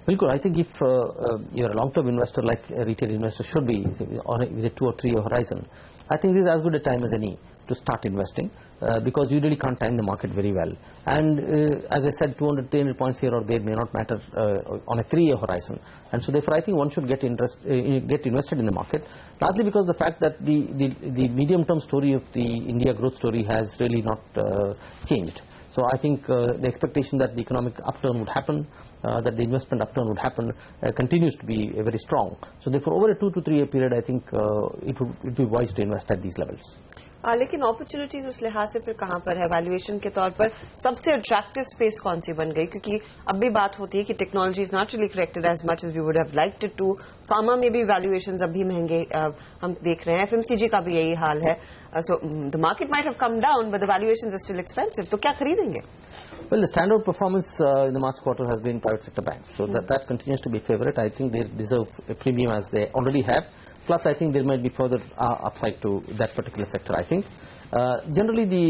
Bilkul, I think if you're a long-term investor like a retail investor should be on with a 2 or 3 year horizon, I think this is as good a time as any to start investing because you really can't time the market very well. And as I said, 200, 300 points here or there may not matter on a 3-year horizon. And so therefore I think one should get invested in the market, largely because the fact that the medium-term story of the India growth story has really not changed. So I think the expectation that the economic upturn would happen, that the investment upturn would happen, continues to be very strong. So therefore, over a 2 to 3 year period, I think it would be wise to invest at these levels. लेकिन opportunities उस लिहाज से फिर कहाँ पर है? Valuation के तौर पर सबसे अट्रैक्टिव स्पेस कौन सी बन गई? क्योंकि अब भी बात होती है कि technology is not really corrected as much as we would have liked it to. Pharma में भी वैल्यूएशंस अभी महंगे हम देख रहे हैं. एफएमसीजी का भी यही हाल है. So the market might have come down but the valuations are still expensive. तो क्या खरीदेंगे? Well, the standout performance in the March quarter has been private sector banks. So that continues to be favorite. I think they deserve a premium as they already have. Plus, I think there might be further upside to that particular sector, I think. Generally, the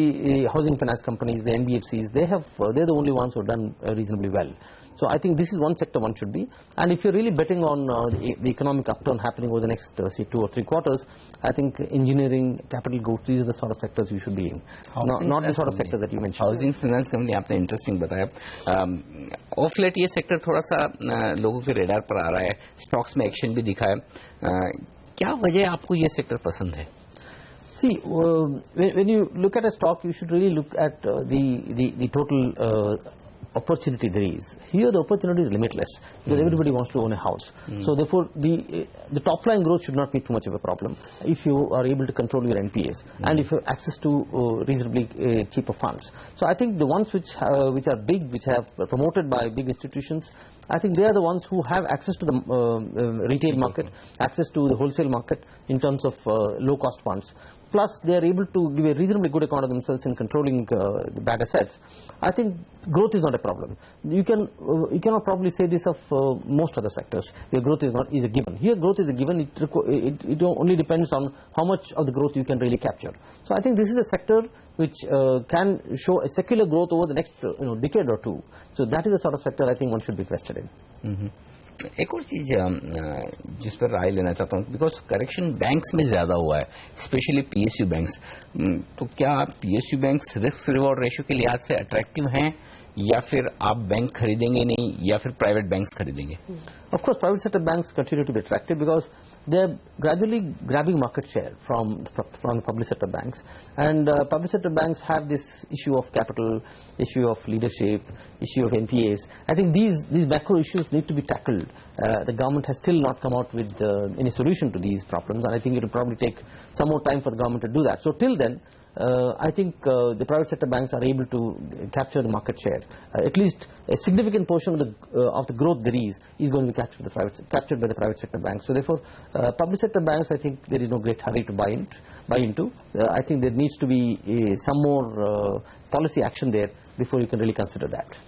housing finance companies, the NBFCs, they're the only ones who have done reasonably well. So I think this is one sector one should be. And if you're really betting on the economic upturn happening over the next, say, 2 or 3 quarters, I think engineering, capital goods, these are the sort of sectors you should be in. Not the sort of sectors that you mentioned. Housing finance company आपने interesting बताया. Of late ये sector थोड़ा सा लोगों के radar पर आ रहा है, स्टॉक्स में एक्शन भी दिखा है. क्या वजह आपको ये सेक्टर पसंद है? See, when you look at a stock, you should really look at the total opportunity there is. Here the opportunity is limitless because everybody wants to own a house. So therefore the top line growth should not be too much of a problem if you are able to control your NPAs and if you have access to reasonably cheaper funds. So I think the ones which are big, which have promoted by big institutions, I think they are the ones who have access to the retail market, access to the wholesale market in terms of low cost funds. Plus they are able to give a reasonably good account of themselves in controlling the bad assets. I think growth is not a problem. You cannot probably say this of most other sectors where growth is a given. Here growth is a given. It only depends on how much of the growth you can really capture. So I think this is a sector which can show a secular growth over the next decade or two. So that is the sort of sector I think one should be invested in. एक और चीज जिस पर राय लेना चाहता हूँ, because correction banks में ज्यादा हुआ है, स्पेशली पीएसयू बैंक्स. तो क्या PSU banks risk reward ratio के लिहाज से अट्रैक्टिव हैं या फिर आप बैंक खरीदेंगे नहीं या फिर प्राइवेट बैंक्स खरीदेंगे? Of course, private sector banks continue to be attractive because they are gradually grabbing market share from the public sector banks, and public sector banks have this issue of capital, issue of leadership, issue of NPAs. I think these macro issues need to be tackled. The government has still not come out with any solution to these problems, and I think it will probably take some more time for the government to do that. So till then, I think the private sector banks are able to capture the market share. At least a significant portion of the growth there is going to be captured by the private sector banks. So therefore, public sector banks, I think there is no great hurry to buy into. I think there needs to be some more policy action there before you can really consider that.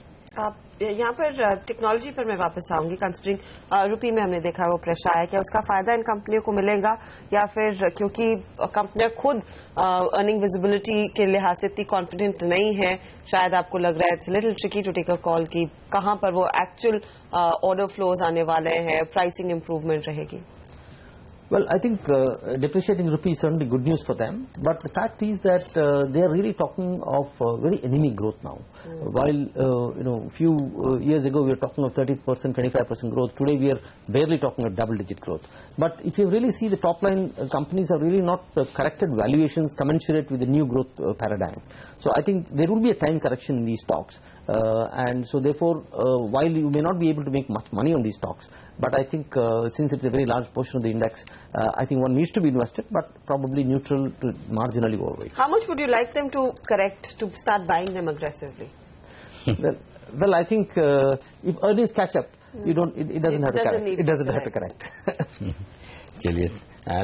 यहाँ पर technology पर मैं वापस आऊंगी. Considering रुपी में हमने देखा वो प्रेशर आया, क्या उसका फायदा इन कंपनियों को मिलेगा या फिर क्योंकि कंपनियां खुद अर्निंग विजिबिलिटी के लिहाज से इतनी कॉन्फिडेंट नहीं है, शायद आपको लग रहा है it's little tricky to take a call कि कहां पर वो एक्चुअल ऑर्डर फ्लोज आने वाले हैं, प्राइसिंग इंप्रूवमेंट रहेगी? Well, I think depreciating rupee is certainly good news for them, but the fact is that they are really talking of very anemic growth now. While few years ago we were talking of 30%, 25% growth, today we are barely talking of double-digit growth. But if you really see the top line, companies are really not corrected valuations commensurate with the new growth paradigm. So I think there will be a time correction in these stocks, and so therefore, while you may not be able to make much money on these stocks, but I think since it's a very large portion of the index, I think one needs to be invested, but probably neutral to marginally overweight. How much would you like them to correct to start buying them aggressively? Well, I think if earnings catch up, it doesn't have to correct. चलिए,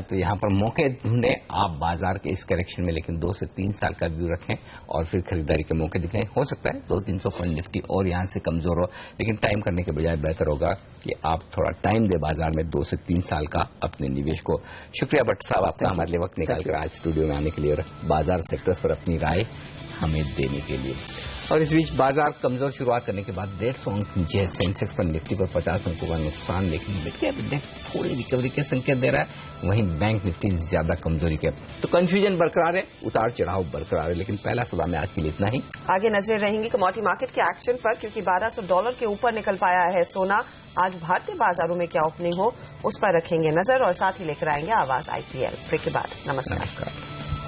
तो यहाँ पर मौके ढूंढे आप बाजार के इस करेक्शन में, लेकिन 2 से 3 साल का व्यू रखें और फिर खरीदारी के मौके दिखाएं। हो सकता है 200-300 पॉइंट निफ्टी और यहाँ से कमजोर हो, लेकिन टाइम करने के बजाय बेहतर होगा कि आप थोड़ा टाइम दे बाजार में 2 से 3 साल का अपने निवेश को। शुक्रिया भट्ट साहब आपका हमारे लिए वक्त निकालकर आज स्टूडियो में आने के लिए और बाजार सेक्टर्स पर अपनी राय हमें देने के लिए। और इस बीच बाजार कमजोर शुरुआत करने के बाद 150 अंक नीचे सेंसेक्स पर, निफ्टी पर 50 अंकों का नुकसान, लेकिन थोड़ी रिकवरी के संकेत दे रहा है। वहीं बैंक निफ्टी ज्यादा कमजोरी के, तो कंफ्यूजन बरकरार है, उतार चढ़ाव बरकरार है। लेकिन पहला सलाह में आज के लिए इतना ही। आगे नजरें रहेंगी कमोडिटी मार्केट के एक्शन पर, क्योंकि $1200 के ऊपर निकल पाया है सोना। आज भारतीय बाजारों में क्या ओपनिंग हो उस पर रखेंगे नजर और साथ ही लेकर आएंगे आवाज IPL। ब्रेक के बाद नमस्कार।